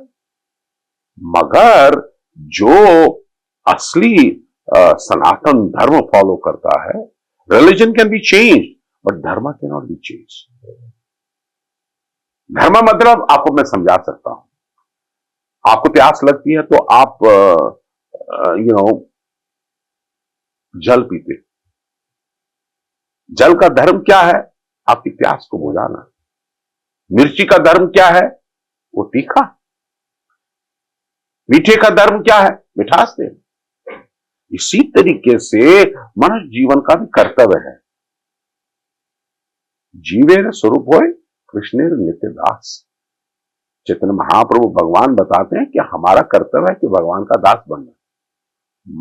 मगर जो असली सनातन धर्म फॉलो करता है, religion can be change but धर्म कैन नॉट बी चेंज। धर्म मतलब आपको मैं समझा सकता हूं, आपको प्यास लगती है तो आप जल पीते। जल का धर्म क्या है? आपकी प्यास को बुझाना। मिर्ची का धर्म क्या है? वो तीखा। मीठे का धर्म क्या है? मिठास देना। इसी तरीके से मनुष्य जीवन का भी कर्तव्य है। जीवेर स्वरूप होए कृष्णेर नित्य दास। चैतन्य महाप्रभु भगवान बताते हैं कि हमारा कर्तव्य है कि भगवान का दास बनना,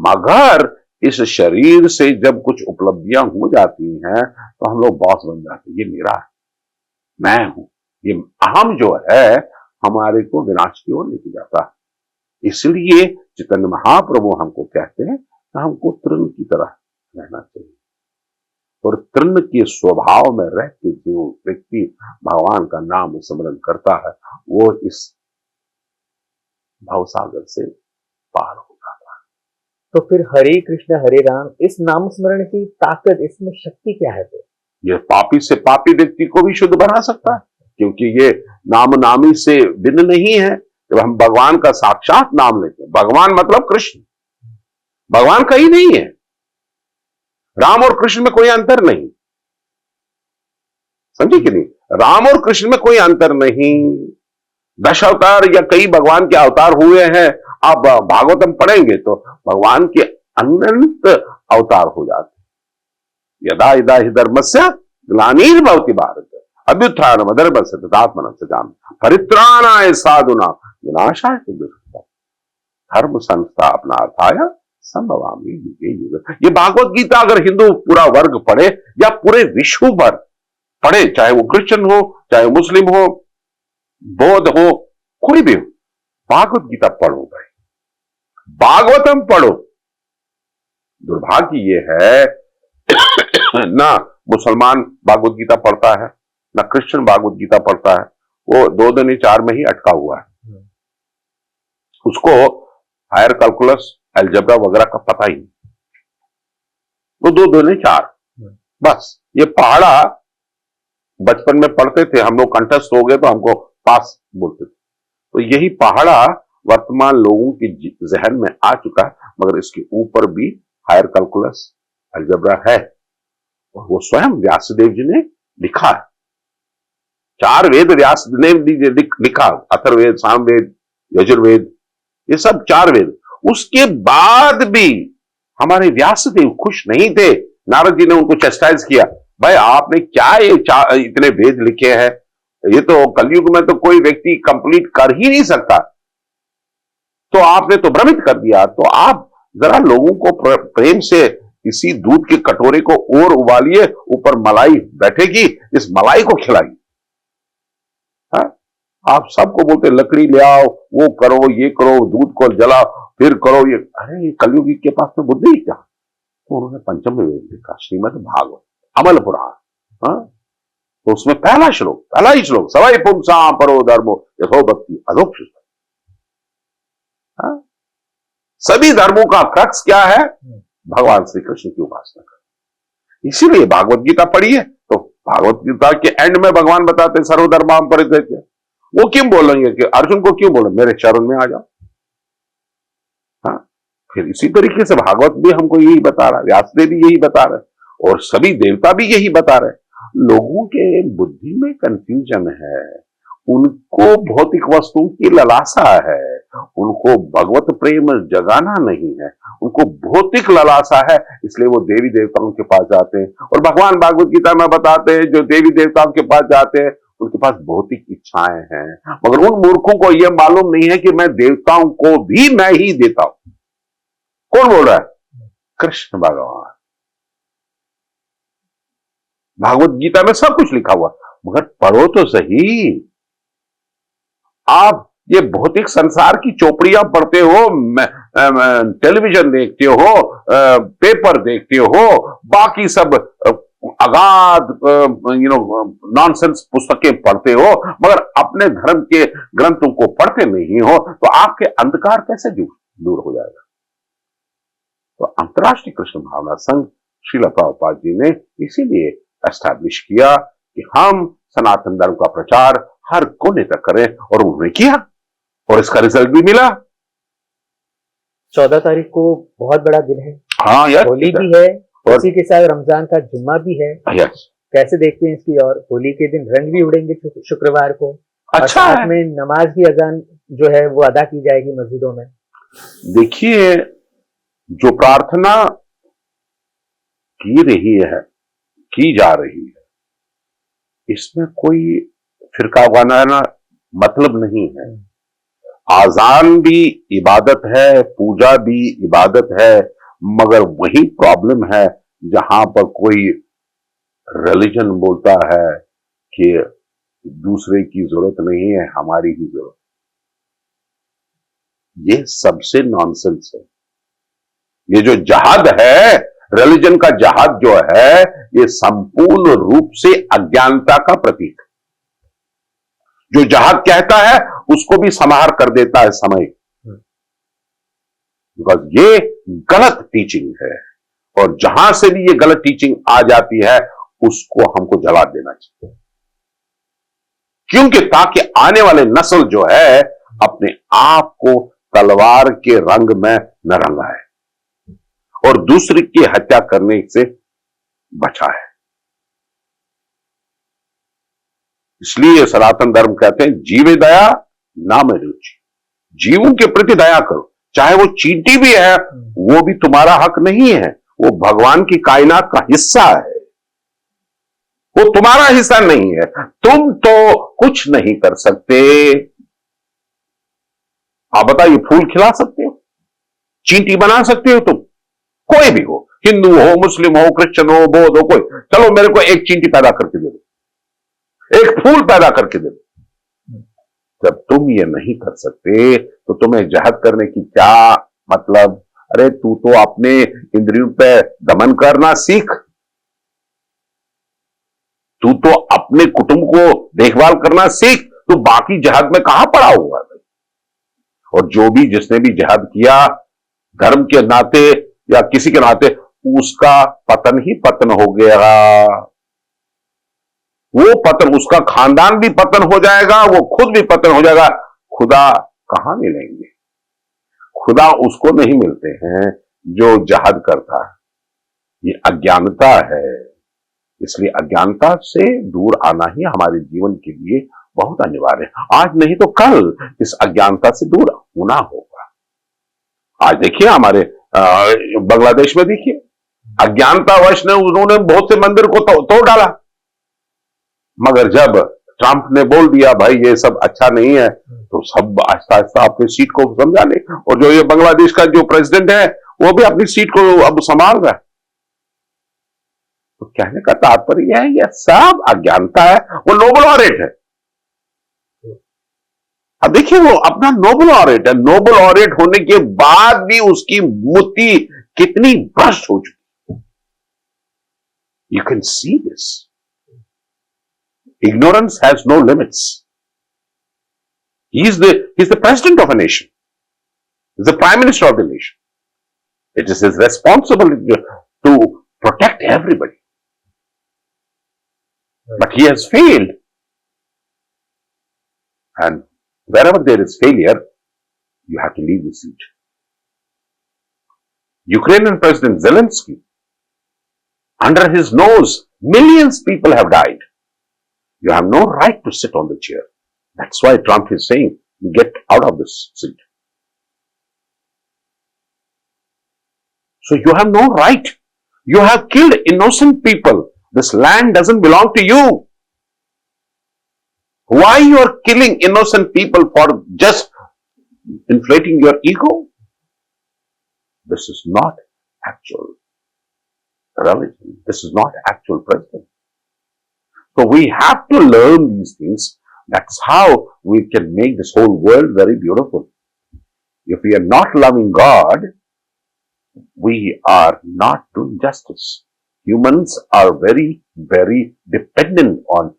मगर इस शरीर से जब कुछ उपलब्धियां हो जाती हैं तो हम लोग बॉस बन जाते हैं, ये मेरा है, मैं हूं। ये अहम जो है हमारे को विनाश की ओर लेके जाता है। इसलिए चैतन्य महाप्रभु हमको कहते हैं कि हमको तृण की तरह रहना चाहिए, और तृण के स्वभाव में रह के जो व्यक्ति भगवान का नाम स्मरण करता है वो इस भवसागर से पार हो जाता है। तो फिर हरे कृष्ण हरे राम, इस नाम स्मरण की ताकत, इसमें शक्ति क्या है फिर? ये पापी से पापी व्यक्ति को भी शुद्ध बना सकता है, क्योंकि ये नाम नामी से भिन्न नहीं है। जब हम भगवान का साक्षात नाम लेते हैं, भगवान मतलब कृष्ण, भगवान कहीं नहीं है, राम और कृष्ण में कोई अंतर नहीं, समझे कि नहीं? राम और कृष्ण में कोई अंतर नहीं। 10 अवतार या कई भगवान के अवतार हुए हैं, आप भागवतम पढ़ेंगे तो भगवान के अनंत अवतार हो जाते हैं। यदा यदा हि धर्मस्य ग्लानिर्भवति भारत अभ्युत्थानम् अधर्मस्य तदात्मनं सृजामि परित्राणाय साधूनां विनाशाय च दुष्कृताम् धर्म संस्थापनार्थाय संभवामि युगे युगे। ये भागवत गीता अगर हिंदू पूरा वर्ग पढ़े या पूरे विश्व भर पढ़े, चाहे वो क्रिश्चियन हो, चाहे मुस्लिम हो, बौद्ध हो, कोई भी हो, भागवत गीता पढ़ो भाई, भागवतम पढ़ो। दुर्भाग्य ये है ना मुसलमान भागवत गीता पढ़ता है, ना क्रिश्चियन भागवत गीता पढ़ता है, वो 2 दूनी 4 में ही अटका हुआ है, उसको हायर कैलकुलस अलजेब्रा वगैरह का पता ही नहीं, वो 2 दूनी 4 बस। ये पहाड़ा बचपन में पढ़ते थे हम लोग, कंठस्थ हो गए तो हमको पास बोलते थे, तो यही पहाड़ा वर्तमान लोगों के जहन में आ चुका है, मगर इसके ऊपर भी हायर कैलकुलस अलजेब्रा है, और वो स्वयं व्यासदेव जी ने लिखा है। 4 वेद व्यासदेव जी ने लिखा, अथर्ववेद, सामवेद, यजुर्वेद, ये सब 4 वेद। उसके बाद भी हमारे व्यासदेव खुश नहीं थे, नारद जी ने उनको चेस्टाइज किया, भाई आपने क्या ये इतने वेद लिखे हैं, ये तो कलयुग में तो कोई व्यक्ति कंप्लीट कर ही नहीं सकता, तो आपने तो भ्रमित कर दिया, तो आप जरा लोगों को प्रेम से इसी दूध के कटोरे को और उबालिए, ऊपर मलाई बैठेगी, इस मलाई को खिलाइए। आप सबको बोलते लकड़ी ले आओ, वो करो, ये करो, दूध को जलाओ, फिर करो ये, अरे कलयुगी के पास तो बुद्धि ही क्या? तो उन्होंने पंचम वेद लिखा, श्रीमद् भागवत अमल पुराण, तो उसमें पहला ही श्लोक सवै पुंसां परो धर्मो यथो भक्ति अधोक्षित। सभी धर्मों का क्रक्स क्या है? भगवान श्री कृष्ण की उपासना कर। इसीलिए भागवत गीता पढ़िए, तो भागवत गीता के एंड में भगवान बताते हैं सर्वधर्मां परित्यज्य। वो क्यों बोलेंगे कि अर्जुन को क्यों बोले मेरे चरण में आ जाओ? फिर इसी तरीके से भागवत भी हमको यही बता रहा है, व्यासदेव भी यही बता रहे, और सभी देवता भी यही बता रहे। लोगों के बुद्धि में कंफ्यूजन है, उनको भौतिक वस्तुओं की ललासा है, उनको भगवत प्रेम जगाना नहीं है, उनको भौतिक ललासा है, इसलिए वो देवी देवताओं के पास जाते हैं। और भगवान भागवत गीता में बताते हैं जो देवी देवताओं के पास जाते हैं उनके पास भौतिक इच्छाएं हैं, मगर उन मूर्खों को यह मालूम नहीं है कि मैं देवताओं को भी मैं ही देता हूं। कौन बोल रहा है? कृष्ण भगवान। भागवत गीता में सब कुछ लिखा हुआ, मगर पढ़ो तो सही। आप ये भौतिक संसार की चौपड़ियां पढ़ते हो, टेलीविजन देखते हो, पेपर देखते हो, बाकी सब अगाध नॉनसेंस पुस्तकें पढ़ते हो, मगर अपने धर्म के ग्रंथों को पढ़ते नहीं हो, तो आपके अंधकार कैसे दूर हो जाएगा? तो अंतर्राष्ट्रीय कृष्ण भावना संघ श्रील प्रभुपाद जी ने इसीलिए एस्टैब्लिश किया कि हम सनातन धर्म का प्रचार हर कोने तक करें, और उन्होंने किया, और इसका रिजल्ट भी मिला। 14 तारीख को बहुत बड़ा दिन है, हाँ यार, होली भी है, और इसी के साथ रमजान का जुम्मा भी है। यस, कैसे देखते हैं इसकी? और होली के दिन रंग भी उड़ेंगे शुक्रवार को, अच्छा और साथ में नमाज की अजान जो है वो अदा की जाएगी मस्जिदों में। देखिए, जो प्रार्थना की जा रही है, इसमें कोई फिरका बनाना मतलब नहीं है। आजान भी इबादत है, पूजा भी इबादत है, मगर वही प्रॉब्लम है जहां पर कोई रिलीजन बोलता है कि दूसरे की जरूरत नहीं है, हमारी ही जरूरत। ये सबसे नॉनसेंस है। ये जो जहाद है, रिलीजन का जहाद जो है, ये संपूर्ण रूप से अज्ञानता का प्रतीक है। जो जहाद कहता है उसको भी समार कर देता है समय, बिकॉज ये गलत टीचिंग है, और जहां से भी ये गलत टीचिंग आ जाती है उसको हमको जला देना चाहिए, क्योंकि ताकि आने वाले नस्ल जो है अपने आप को तलवार के रंग में न रंगाए और दूसरे की हत्या करने से बचाए। इसलिए सनातन धर्म कहते हैं जीवे दया नाम रुचि, जीवों के प्रति दया करो, चाहे वो चींटी भी है वो भी तुम्हारा हक नहीं है, वो भगवान की कायनात का हिस्सा है, वो तुम्हारा हिस्सा नहीं है। तुम तो कुछ नहीं कर सकते। आप बताइए, फूल खिला सकते हो, चींटी बना सकते हो तुम? कोई भी हो, हिंदू हो, मुस्लिम हो, क्रिश्चियन हो, बौद्ध हो, कोई, चलो मेरे को एक चींटी पैदा करके दे दो, एक फूल पैदा करके दे दो। जब तुम ये नहीं कर सकते तो तुम्हें जहद करने की क्या मतलब? अरे तू तो अपने इंद्रियों पे दमन करना सीख, तू तो अपने कुटुंब को देखभाल करना सीख, तू बाकी जहद में कहां पड़ा हुआ है? और जो भी जिसने भी जहद किया धर्म के नाते या किसी के नाते, उसका पतन ही पतन हो गया। वो पतन, उसका खानदान भी पतन हो जाएगा, वो खुद भी पतन हो जाएगा। खुदा कहां मिलेंगे? खुदा उसको नहीं मिलते हैं जो जहद करता है। ये अज्ञानता है, इसलिए अज्ञानता से दूर आना ही हमारे जीवन के लिए बहुत अनिवार्य है। आज नहीं तो कल इस अज्ञानता से दूर होना होगा। आज देखिए हमारे बांग्लादेश में देखिए, अज्ञानतावश ने उन्होंने बहुत से मंदिर को तोड़ डाला, मगर जब ट्रंप ने बोल दिया भाई ये सब अच्छा नहीं है, तो सब आहिस्ता आहिस्ता अपनी सीट को समझा ले। और जो ये बांग्लादेश का जो प्रेसिडेंट है वो भी अपनी सीट को अब संभाल रहा है। तो कहने का तात्पर्य है यह सब अज्ञानता है। वो नोबल ऑरेट है, अब देखिए वो अपना नोबल ऑरेट है, नोबल ऑरेट होने के बाद भी उसकी मूर्ति कितनी भ्रष्ट हो चुकी। You can see this. Ignorance has no limits. He's the president of a nation. He's the prime minister of the nation. It is his responsibility to protect everybody. Right. But he has failed. And wherever there is failure, you have to leave the seat. Ukrainian President Zelensky, under his nose, millions of people have died. You have no right to sit on the chair. That's why Trump is saying, get out of this seat. So you have no right. You have killed innocent people. This land doesn't belong to you. Why you are killing innocent people for just inflating your ego? This is not actual religion. This is not actual president. So we have to learn these things. That's how we can make this whole world very beautiful. If we are not loving God, we are not doing justice. Humans are very, very dependent on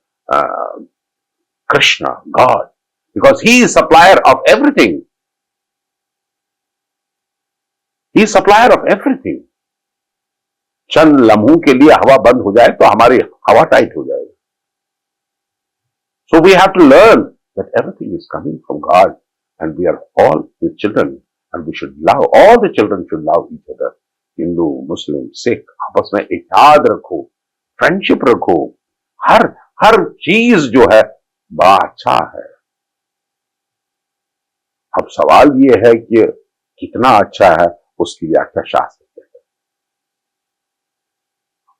Krishna, God, because He is supplier of everything. He is supplier of everything. चंद लम्हों के लिए हवा बंद हो जाए तो हमारी हवा टाइट हो जाएगी। So we have to learn that everything is coming from God, and we are all His children, and we should love, all the children should love each other. Hindu, Muslim, Sikh, आपस में इत्याद रखो, friendship रखो, हर चीज जो है बड़ा अच्छा है। अब सवाल ये है कि कितना अच्छा है उसकी व्याख्या शास्त्र कहता है।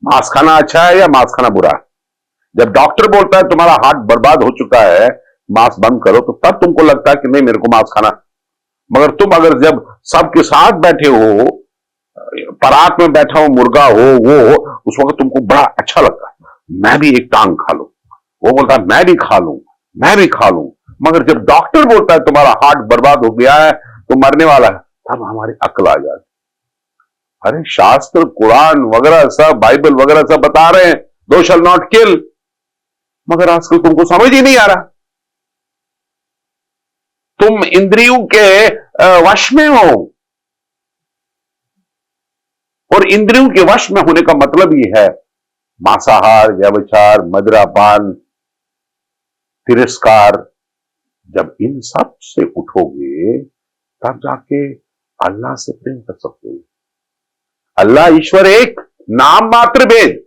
मांस खाना अच्छा है या मांस खाना बुरा है? जब डॉक्टर बोलता है तुम्हारा हार्ट बर्बाद हो चुका है, मांस बंद करो, तो तब तुमको लगता है कि नहीं मेरे को मांस खाना। मगर तुम अगर जब सबके साथ बैठे हो, परात में बैठा हो, मुर्गा हो, वो हो, उस वक्त तुमको बड़ा अच्छा लगता है, मैं भी एक टांग खा लूं। वो बोलता है मैं भी खा लूं, मैं भी खा लूं। मगर जब डॉक्टर बोलता है तुम्हारा हार्ट बर्बाद हो गया है, तो मरने वाला है, तब हमारी अक्ल आ जाती। अरे शास्त्र, कुरान वगैरह सब, बाइबल वगैरह सब बता रहे हैं दो शैल नॉट किल, मगर आजकल तुमको समझ ही नहीं आ रहा। तुम इंद्रियों के वश में हो, और इंद्रियों के वश में होने का मतलब ही है मांसाहार, व्यभिचार, मदिरापान, तिरस्कार। जब इन सब से उठोगे तब जाके अल्लाह से प्रेम कर सकते हो। अल्लाह ईश्वर एक, नाम मात्र भेद,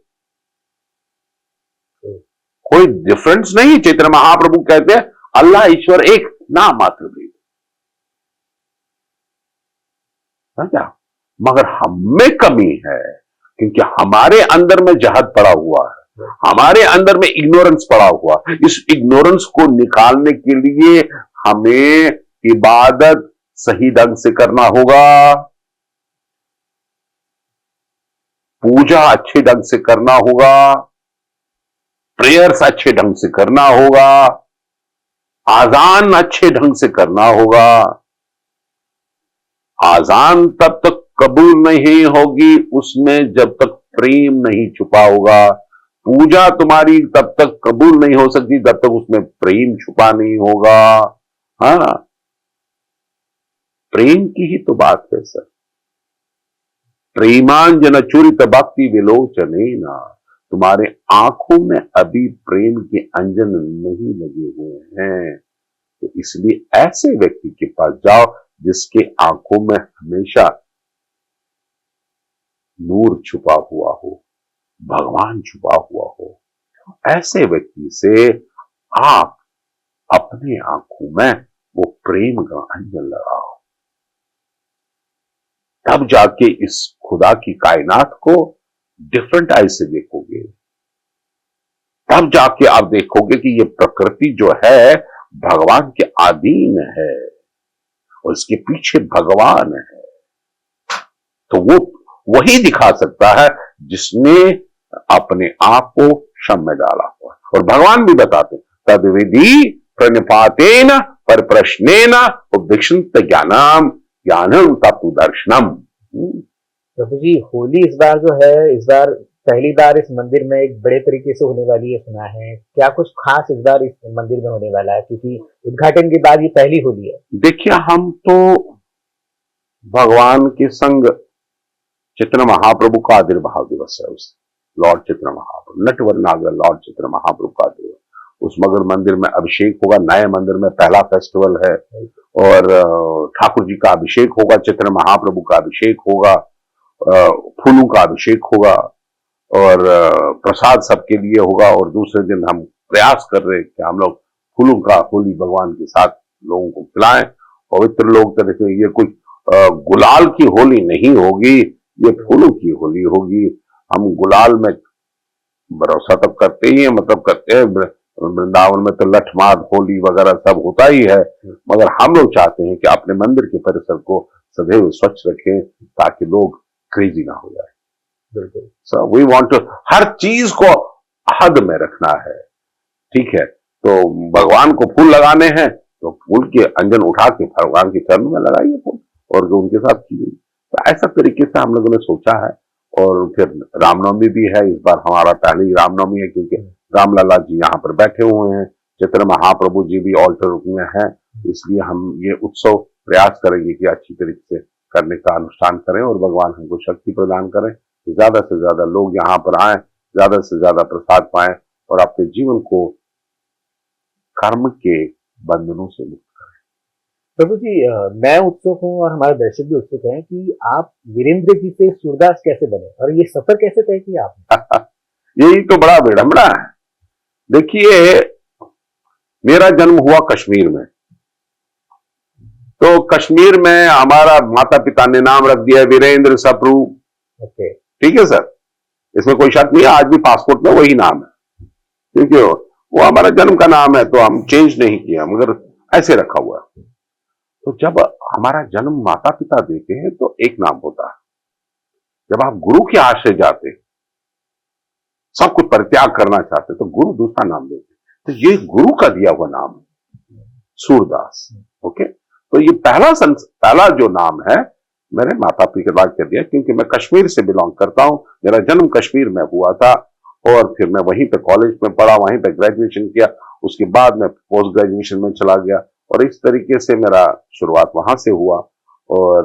कोई डिफरेंस नहीं। चैतन्य महाप्रभु कहते हैं अल्लाह ईश्वर एक, नाम मात्र भेद। समझा? मगर हम में कमी है, क्योंकि हमारे अंदर में जहद पड़ा हुआ है, हमारे अंदर में इग्नोरेंस पड़ा हुआ। इस इग्नोरेंस को निकालने के लिए हमें इबादत सही ढंग से करना होगा, पूजा अच्छे ढंग से करना होगा, प्रेयर्स अच्छे ढंग से करना होगा, आजान अच्छे ढंग से करना होगा। आजान तब तक कबूल नहीं होगी उसमें जब तक प्रेम नहीं छुपा होगा। पूजा तुम्हारी तब तक कबूल नहीं हो सकती जब तक उसमें प्रेम छुपा नहीं होगा। हाँ, प्रेम की ही तो बात है सर। प्रेमांजन चुरित भक्ति विलोचने ना, तुम्हारे आंखों में अभी प्रेम के अंजन नहीं लगे हुए हैं, तो इसलिए ऐसे व्यक्ति के पास जाओ जिसके आंखों में हमेशा नूर छुपा हुआ हो, भगवान छुपा हुआ हो। ऐसे व्यक्ति से आप अपने आंखों में वो प्रेम का अंजन लगाओ, तब जाके इस खुदा की कायनात को डिफरेंट आई से देखोगे। तब जाके आप देखोगे कि ये प्रकृति जो है भगवान के अधीन है और इसके पीछे भगवान है। तो वो वही दिखा सकता है जिसने अपने आप को श्रम में डाला हुआ। और भगवान भी बताते तद विधि प्रणिपातेन पर प्रश्नेन उपदिक्षन्त ज्ञानम ज्ञानम तत्व दर्शनम। प्रभु जी, होली इस बार जो है, इस बार पहली बार इस मंदिर में एक बड़े तरीके से होने वाली है, सुना है। क्या कुछ खास इस बार इस मंदिर में होने वाला है, क्योंकि उद्घाटन के बाद ये पहली होली है। देखिए, हम तो भगवान के संग चैतन्य महाप्रभु का आविर्भाव दिवस है, उस लॉर्ड चैतन्य महाप्रभु, नटवर नागर लॉर्ड चैतन्य महाप्रभु का दिवस। उस मगर मंदिर में अभिषेक होगा, नए मंदिर में पहला फेस्टिवल है, और ठाकुर जी का अभिषेक होगा, चैतन्य महाप्रभु का अभिषेक होगा, फूलों का अभिषेक होगा, और प्रसाद सबके लिए होगा। और दूसरे दिन हम प्रयास कर रहे हैं कि हम लोग फूलों का होली भगवान के साथ लोगों को खिलाएं। पवित्र लोग तो देखें, ये कोई गुलाल की होली नहीं होगी, ये फूलों की होली होगी। हम गुलाल में भरोसा तब करते ही है, मतलब करते हैं, वृंदावन में तो लठमार होली वगैरह सब होता ही है, मगर हम लोग चाहते हैं कि अपने मंदिर के परिसर को सदैव स्वच्छ रखें ताकि लोग क्रेजी ना हो जाए। सो वी वांट टू हर चीज को हद में रखना है, ठीक है। तो भगवान को फूल लगाने हैं तो फूल के अंजन उठा के भगवान के चरण में लगाइए फूल, और जो उनके साथ की गई। तो ऐसा तरीके से हम लोगों ने सोचा है। और फिर रामनवमी भी है, इस बार हमारा पहली रामनवमी है, क्योंकि रामलला जी यहाँ पर बैठे हुए हैं, चैतन्य महाप्रभु जी भी ऑल्टर में हैं, इसलिए हम ये उत्सव प्रयास करेंगे कि अच्छी तरीके से करने का अनुष्ठान करें और भगवान हमको शक्ति प्रदान करें, ज्यादा से ज्यादा लोग यहाँ पर आए, ज्यादा से ज्यादा प्रसाद पाएं और अपने जीवन को कर्म के बंधनों से मुक्त करें। प्रभु जी, मैं उत्सुक हूँ और हमारे दर्शक भी उत्सुक हैं कि आप वीरेंद्र जी से सूरदास कैसे बने और ये सफर कैसे तय किया आपने? यही तो बड़ा विडंबना है। देखिए, मेरा जन्म हुआ कश्मीर में, तो कश्मीर में हमारा माता पिता ने नाम रख दिया वीरेंद्र सप्रू। ओके, ठीक है सर, इसमें कोई शक नहीं है, आज भी पासपोर्ट में वही नाम है, क्योंकि वो हमारा जन्म का नाम है, तो हम चेंज नहीं किया, मगर ऐसे रखा हुआ है। तो जब हमारा जन्म माता पिता देते हैं तो एक नाम होता है, जब आप गुरु के आश्रय जाते, सब कुछ परित्याग करना चाहते, तो गुरु दूसरा नाम देते। तो ये गुरु का दिया हुआ नाम है सूरदास। ओके, तो ये पहला जो नाम है मेरे माता पिता के दिया, क्योंकि मैं कश्मीर से बिलोंग करता हूं, मेरा जन्म कश्मीर में हुआ था और फिर मैं वहीं पे कॉलेज में पढ़ा, वहीं पे ग्रेजुएशन किया, उसके बाद मैं पोस्ट ग्रेजुएशन में चला गया और इस तरीके से मेरा शुरुआत वहां से हुआ। और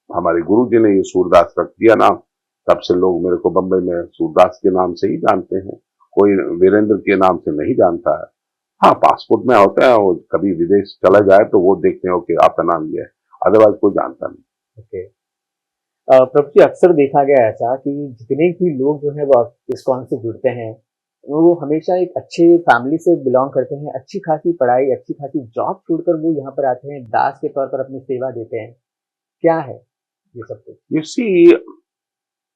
हमारे गुरु जी ने ये सूरदास रख दिया नाम, तब से लोग मेरे को बंबई में सूरदास के नाम से ही जानते हैं, कोई वीरेंद्र के नाम से नहीं जानता है। हाँ, पासपोर्ट में होता है, वो कभी विदेश चला जाए तो वो देखते हो कि आपका नाम ये है, अदरवाइज कोई जानता नहीं। ओके। प्रभु जी, अक्सर देखा गया है ऐसा कि जितने भी लोग जो है वो इस्कॉन से जुड़ते हैं, वो हमेशा एक अच्छे फैमिली से बिलोंग करते हैं, अच्छी खासी पढ़ाई, अच्छी खासी जॉब छोड़कर वो यहाँ पर आते हैं, दास के तौर पर अपनी सेवा देते हैं। क्या है ये सब कुछ? यू सी,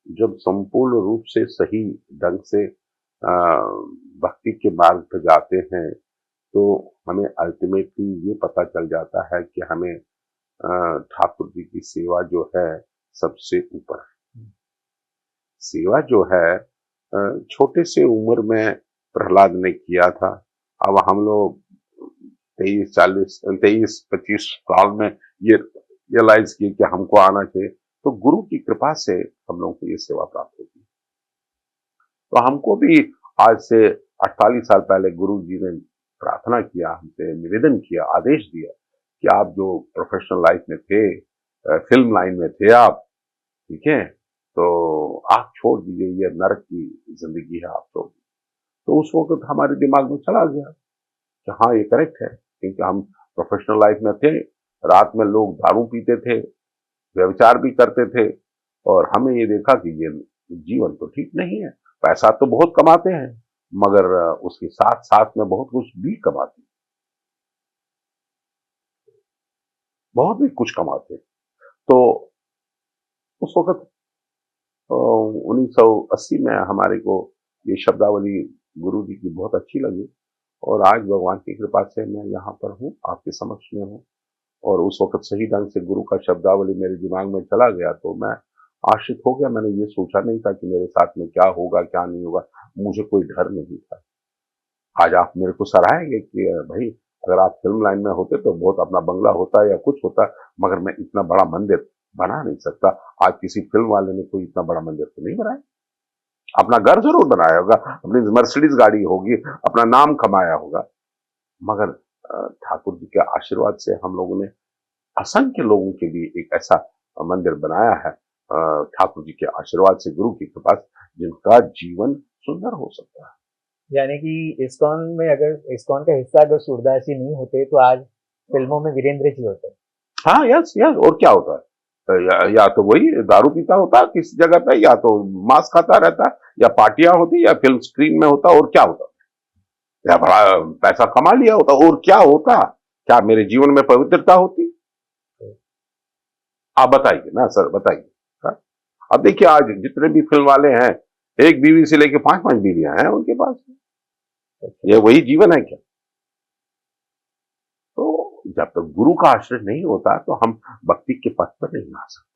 जब संपूर्ण रूप से सही ढंग से भक्ति के मार्ग पर जाते हैं तो हमें अल्टीमेटली ये पता चल जाता है कि हमें ठाकुर जी की सेवा जो है सबसे ऊपर है। सेवा जो है छोटे से उम्र में प्रहलाद ने किया था, अब हम लोग 23-25 साल में ये रियलाइज किए कि हमको आना चाहिए, तो गुरु की कृपा से हम लोगों को ये सेवा प्राप्त होती है। तो हमको भी आज से 48 साल पहले गुरु जी ने प्रार्थना किया, हमसे निवेदन किया, आदेश दिया कि आप जो प्रोफेशनल लाइफ में थे, फिल्म लाइन में थे आप, ठीक है, तो आप छोड़ दीजिए, ये नरक की जिंदगी है, आप छोड़ दीजिए। तो उस वक्त हमारे दिमाग में चला गया कि हाँ, ये करेक्ट है, क्योंकि हम प्रोफेशनल लाइफ में थे, रात में लोग दारू पीते थे, व्यभिचार भी करते थे, और हमें ये देखा कि ये जीवन तो ठीक नहीं है। पैसा तो बहुत कमाते हैं, मगर उसके साथ साथ में बहुत कुछ भी कमाते हैं, बहुत भी कुछ कमाते हैं। तो उस वक्त 1980 में हमारे को ये शब्दावली गुरु जी की बहुत अच्छी लगी, और आज भगवान की कृपा से मैं यहाँ पर हूँ, आपके समक्ष में हूँ। और उस वक्त सही ढंग से गुरु का शब्दावली मेरे दिमाग में चला गया तो मैं आश्रित हो गया। मैंने ये सोचा नहीं था कि मेरे साथ में क्या होगा क्या नहीं होगा, मुझे कोई डर नहीं था। आज आप मेरे को सराहेंगे कि भाई, अगर आप फिल्म लाइन में होते तो बहुत अपना बंगला होता या कुछ होता, मगर मैं इतना बड़ा मंदिर बना नहीं सकता। आज किसी फिल्म वाले ने कोई इतना बड़ा मंदिर तो नहीं बनाया, अपना घर जरूर बनाया होगा, अपनी मर्सिडीज गाड़ी होगी, अपना नाम कमाया होगा, मगर ठाकुर जी के आशीर्वाद से हम लोगों ने असंख्य लोगों के लिए एक ऐसा मंदिर बनाया है, ठाकुर जी के आशीर्वाद से, गुरु की कृपा से, जिनका जीवन सुंदर हो सकता है। यानी कि इस्कॉन में, अगर इस्कॉन का हिस्सा अगर सूरदास जी नहीं होते तो आज फिल्मों में वीरेंद्र जी होते। हाँ, यस यस, और क्या होता है, या तो वही दारू पीता होता किसी जगह पे, या तो मांस खाता रहता, या पार्टियां होती, या फिल्म स्क्रीन में होता, और क्या होता, या बड़ा पैसा कमा लिया होता, और क्या होता, क्या मेरे जीवन में पवित्रता होती? आप बताइए ना सर, बताइए। हाँ? अब देखिए, आज जितने भी फिल्म वाले हैं, एक बीवी से लेके 5-5 बीवियां हैं उनके पास, ये वही जीवन है क्या? तो जब तक गुरु का आश्रय नहीं होता तो हम भक्ति के पथ पर नहीं आ सकते।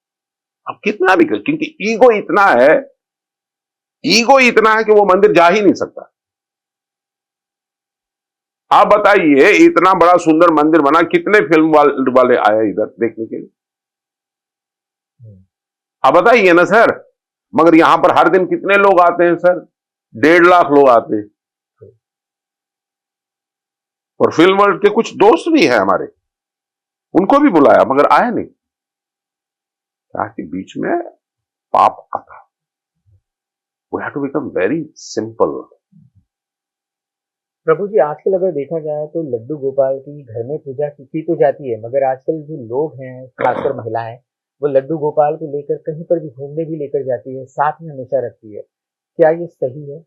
अब कितना भी कर, क्योंकि ईगो इतना है कि वो मंदिर जा ही नहीं सकता। आप बताइए, इतना बड़ा सुंदर मंदिर बना, कितने फिल्म वाले आए इधर देखने के लिए? आप बताइए ना सर। मगर यहां पर हर दिन कितने लोग आते हैं सर? 1.5 लाख लोग आते हैं। और फिल्म वर्ल्ड के कुछ दोस्त भी हैं हमारे, उनको भी बुलाया मगर आए नहीं, ताकि बीच में पाप आता। We have to become very simple. प्रभु जी, आजकल अगर देखा जाए तो लड्डू गोपाल की घर में पूजा की तो जाती है, मगर आजकल जो लोग हैं, खासकर महिलाएं, वो लड्डू गोपाल को लेकर कहीं पर भी घूमने भी लेकर जाती है, साथ में हमेशा रखती है। क्या ये सही है?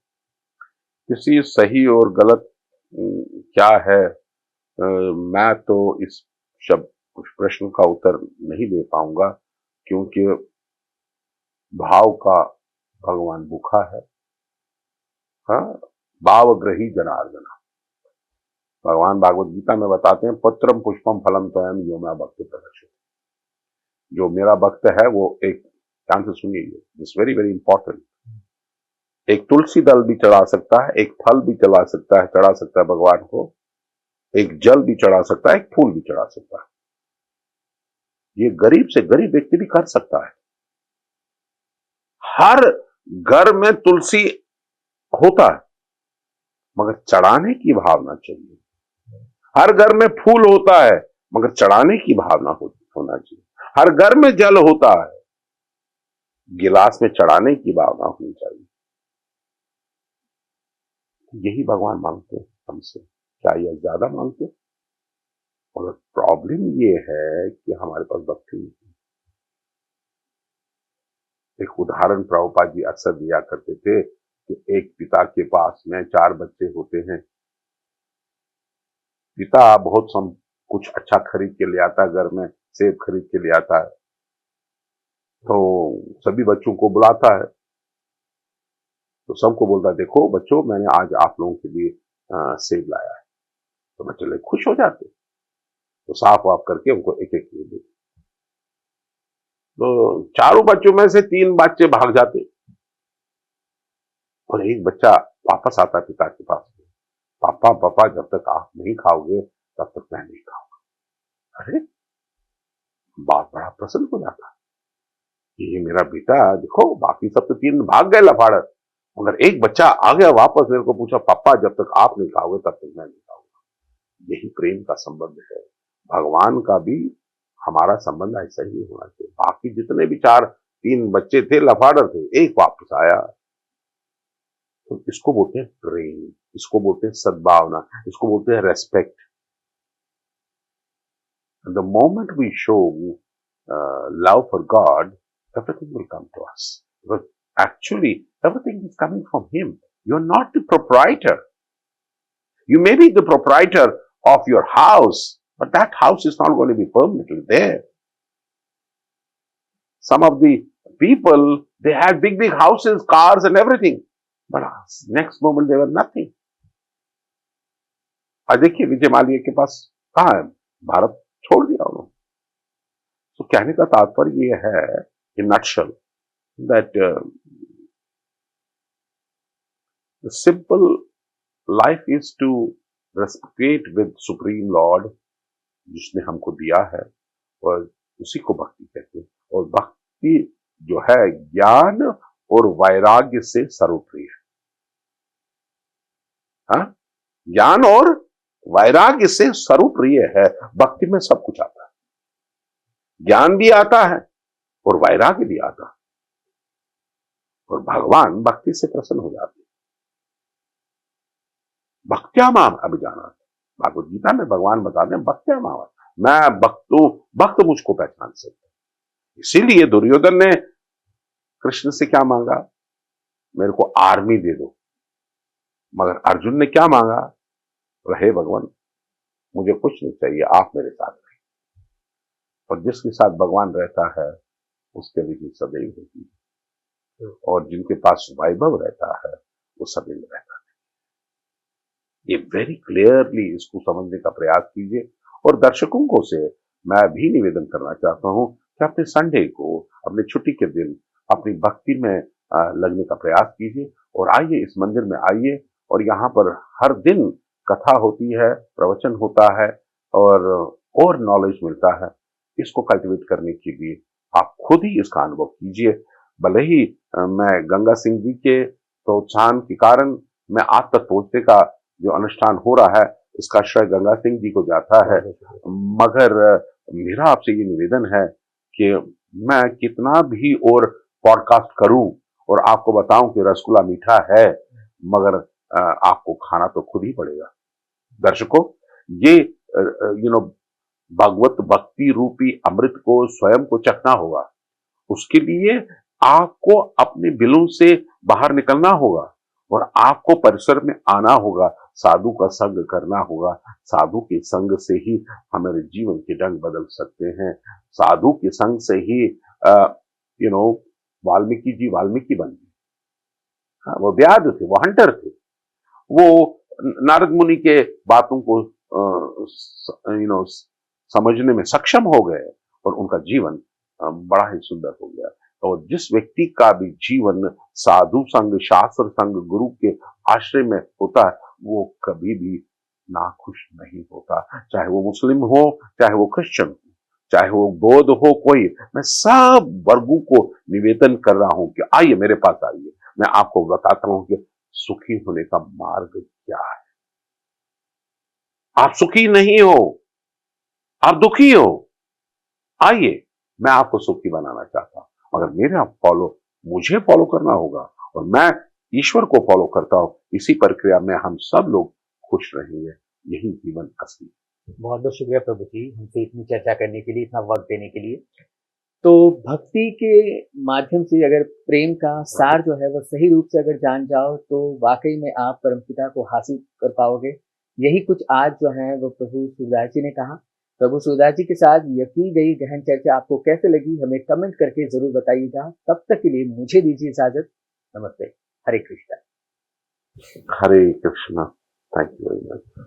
किसी सही और गलत क्या है, मैं तो इस प्रश्न का उत्तर नहीं दे पाऊंगा, क्योंकि भाव का भगवान भूखा है। हाँ, भावग्रही जनार्दन, भगवान भागवत गीता में बताते हैं, पत्रम पुष्पम फलम तोयम यो मैं भक्ति प्रदर्शित। जो मेरा भक्त है वो, एक ध्यान से सुनिए, दिस वेरी वेरी इंपॉर्टेंट, एक तुलसी दल भी चढ़ा सकता है, एक फल भी चढ़ा सकता है भगवान को, एक जल भी चढ़ा सकता है, एक फूल भी चढ़ा सकता है। ये गरीब से गरीब व्यक्ति भी कर सकता है। हर घर में तुलसी होता है, मगर चढ़ाने की भावना चाहिए। हर घर में फूल होता है, मगर चढ़ाने की भावना होना चाहिए। हर घर में जल होता है, गिलास में चढ़ाने की भावना होनी चाहिए। यही भगवान मांगते हैं हमसे। क्या यह ज्यादा मांगते? मगर प्रॉब्लम ये है कि हमारे पास भक्ति नहीं है। एक उदाहरण प्रभुपाद जी अक्सर दिया करते थे कि एक पिता के पास में 4 बच्चे होते हैं। पिता बहुत कुछ अच्छा खरीद के ले आता है, घर में सेब खरीद के ले आता है, तो सभी बच्चों को बुलाता है, तो सबको बोलता है, देखो बच्चों, मैंने आज आप लोगों के लिए सेब लाया है। तो बच्चे लोग खुश हो जाते, तो साफ वाफ करके उनको एक एक दे देते। तो चारों बच्चों में से 3 बच्चे भाग जाते और एक बच्चा वापस आता पिता के पास में, पापा पापा, जब तक आप नहीं खाओगे तब तक मैं नहीं खाऊंगा। अरे, बाप बड़ा प्रसन्न हो जाता, ये मेरा बेटा, देखो बाकी सब तो 3 भाग गए लफाड़र, मगर एक बच्चा आ गया वापस, मेरे को पूछा, पापा जब तक आप नहीं खाओगे तब तक मैं नहीं खाऊंगा। यही प्रेम का संबंध है। भगवान का भी हमारा संबंध ऐसा ही होना चाहिए। बाकी जितने भी 3 बच्चे थे लफाड़र थे, एक वापस आया, तो इसको बोलते हैं प्रेम, इसको बोलते हैं सद्भावना, इसको बोलते हैं respect. The moment we show love for God, everything will come to us. Because actually, everything is coming from Him. You're not the proprietor. You may be the proprietor of your house, but that house is not going to be permanently there. Some of the people, they had big, big houses, cars and everything. But next moment they were nothing. आज देखिए विजय माल्या के पास कहाँ है? भारत छोड़ दिया उन्होंने। तो कहने का तात्पर्य ये है, in nutshell, that the simple life is to respect with Supreme Lord, जिसने हमको दिया है, और उसी को भक्ति कहते हैं। और भक्ति जो है ज्ञान और वैराग्य से सर्वप्रिय है। हाँ, ज्ञान और वैराग्य से सर्वप्रिय है। भक्ति में सब कुछ आता है, ज्ञान भी आता है और वैराग्य भी आता है, और भगवान भक्ति से प्रसन्न हो जाते हैं। भक्त्या माम अभिजानाति, भागवत गीता में भगवान बताते हैं, भक्त्या माम, मैं भक्त हूं, भक्त मुझको पहचान सकते। इसीलिए दुर्योधन ने कृष्ण से क्या मांगा? मेरे को आर्मी दे दो। मगर अर्जुन ने क्या मांगा? हे भगवान, मुझे कुछ नहीं चाहिए, आप मेरे साथ रहिए। और जिसके साथ भगवान रहता है उसके लिए सदैव होती है, और जिनके पास वैभव रहता है वो सदैव रहता है। ये वेरी क्लियरली इसको समझने का प्रयास कीजिए। और दर्शकों को से मैं भी निवेदन करना चाहता हूं कि अपने संडे को, अपने छुट्टी के दिन अपनी भक्ति में लगने का प्रयास कीजिए। और आइए, इस मंदिर में आइए, और यहाँ पर हर दिन कथा होती है, प्रवचन होता है, और नॉलेज मिलता है। इसको कल्टिवेट करने के लिए आप खुद ही इसका अनुभव कीजिए। भले ही मैं गंगा सिंह जी के प्रोत्साहन के कारण मैं आप तक पहुंचने का जो अनुष्ठान हो रहा है, इसका श्रेय गंगा सिंह जी को जाता है, मगर मेरा आपसे ये निवेदन है कि मैं कितना भी और पॉडकास्ट करूं और आपको बताऊं कि रसगुल्ला मीठा है, मगर आपको खाना तो खुद ही पड़ेगा। दर्शकों, ये भगवत भक्ति रूपी अमृत को स्वयं को चखना होगा। उसके लिए आपको अपने बिलों से बाहर निकलना होगा, और आपको परिसर में आना होगा, साधु का संग करना होगा। साधु के संग से ही हमारे जीवन के ढंग बदल सकते हैं। साधु के संग से ही वाल्मीकि जी वाल्मीकि बन गए। वो व्याध थे, वो हंटर थे, वो नारद मुनि के बातों को समझने में सक्षम हो गए, और उनका जीवन बड़ा ही सुंदर हो गया। और जिस व्यक्ति का भी जीवन साधु संग, शास्त्र संग, गुरु के आश्रय में होता है, वो कभी भी नाखुश नहीं होता, चाहे वो मुस्लिम हो, चाहे वो क्रिश्चियन हो, चाहे वो बौद्ध हो, कोई, मैं सब वर्गों को निवेदन कर रहा हूं कि आइए मेरे पास आइए, मैं आपको बताता हूं कि सुखी होने का मार्ग क्या है। आप सुखी नहीं हो, आप दुखी हो, आइए मैं आपको सुखी बनाना चाहता हूं। अगर मुझे फॉलो करना होगा और मैं ईश्वर को फॉलो करता हूं, इसी प्रक्रिया में हम सब लोग खुश रहेंगे। यही जीवन असली। बहुत बहुत शुक्रिया प्रभु जी, हमसे इतनी चर्चा करने के लिए, इतना वक्त देने के लिए। तो भक्ति के माध्यम से अगर प्रेम का सार जो है वो सही रूप से अगर जान जाओ तो वाकई में आप परमपिता को हासिल कर पाओगे। यही कुछ आज जो है वो प्रभु सूरदास जी ने कहा। प्रभु सूरदास जी के साथ ये की गई गहन चर्चा आपको कैसे लगी हमें कमेंट करके जरूर बताइएगा। तब तक के लिए मुझे दीजिए इजाजत। नमस्ते। Hare Krishna. Hare Krishna. Thank you very much.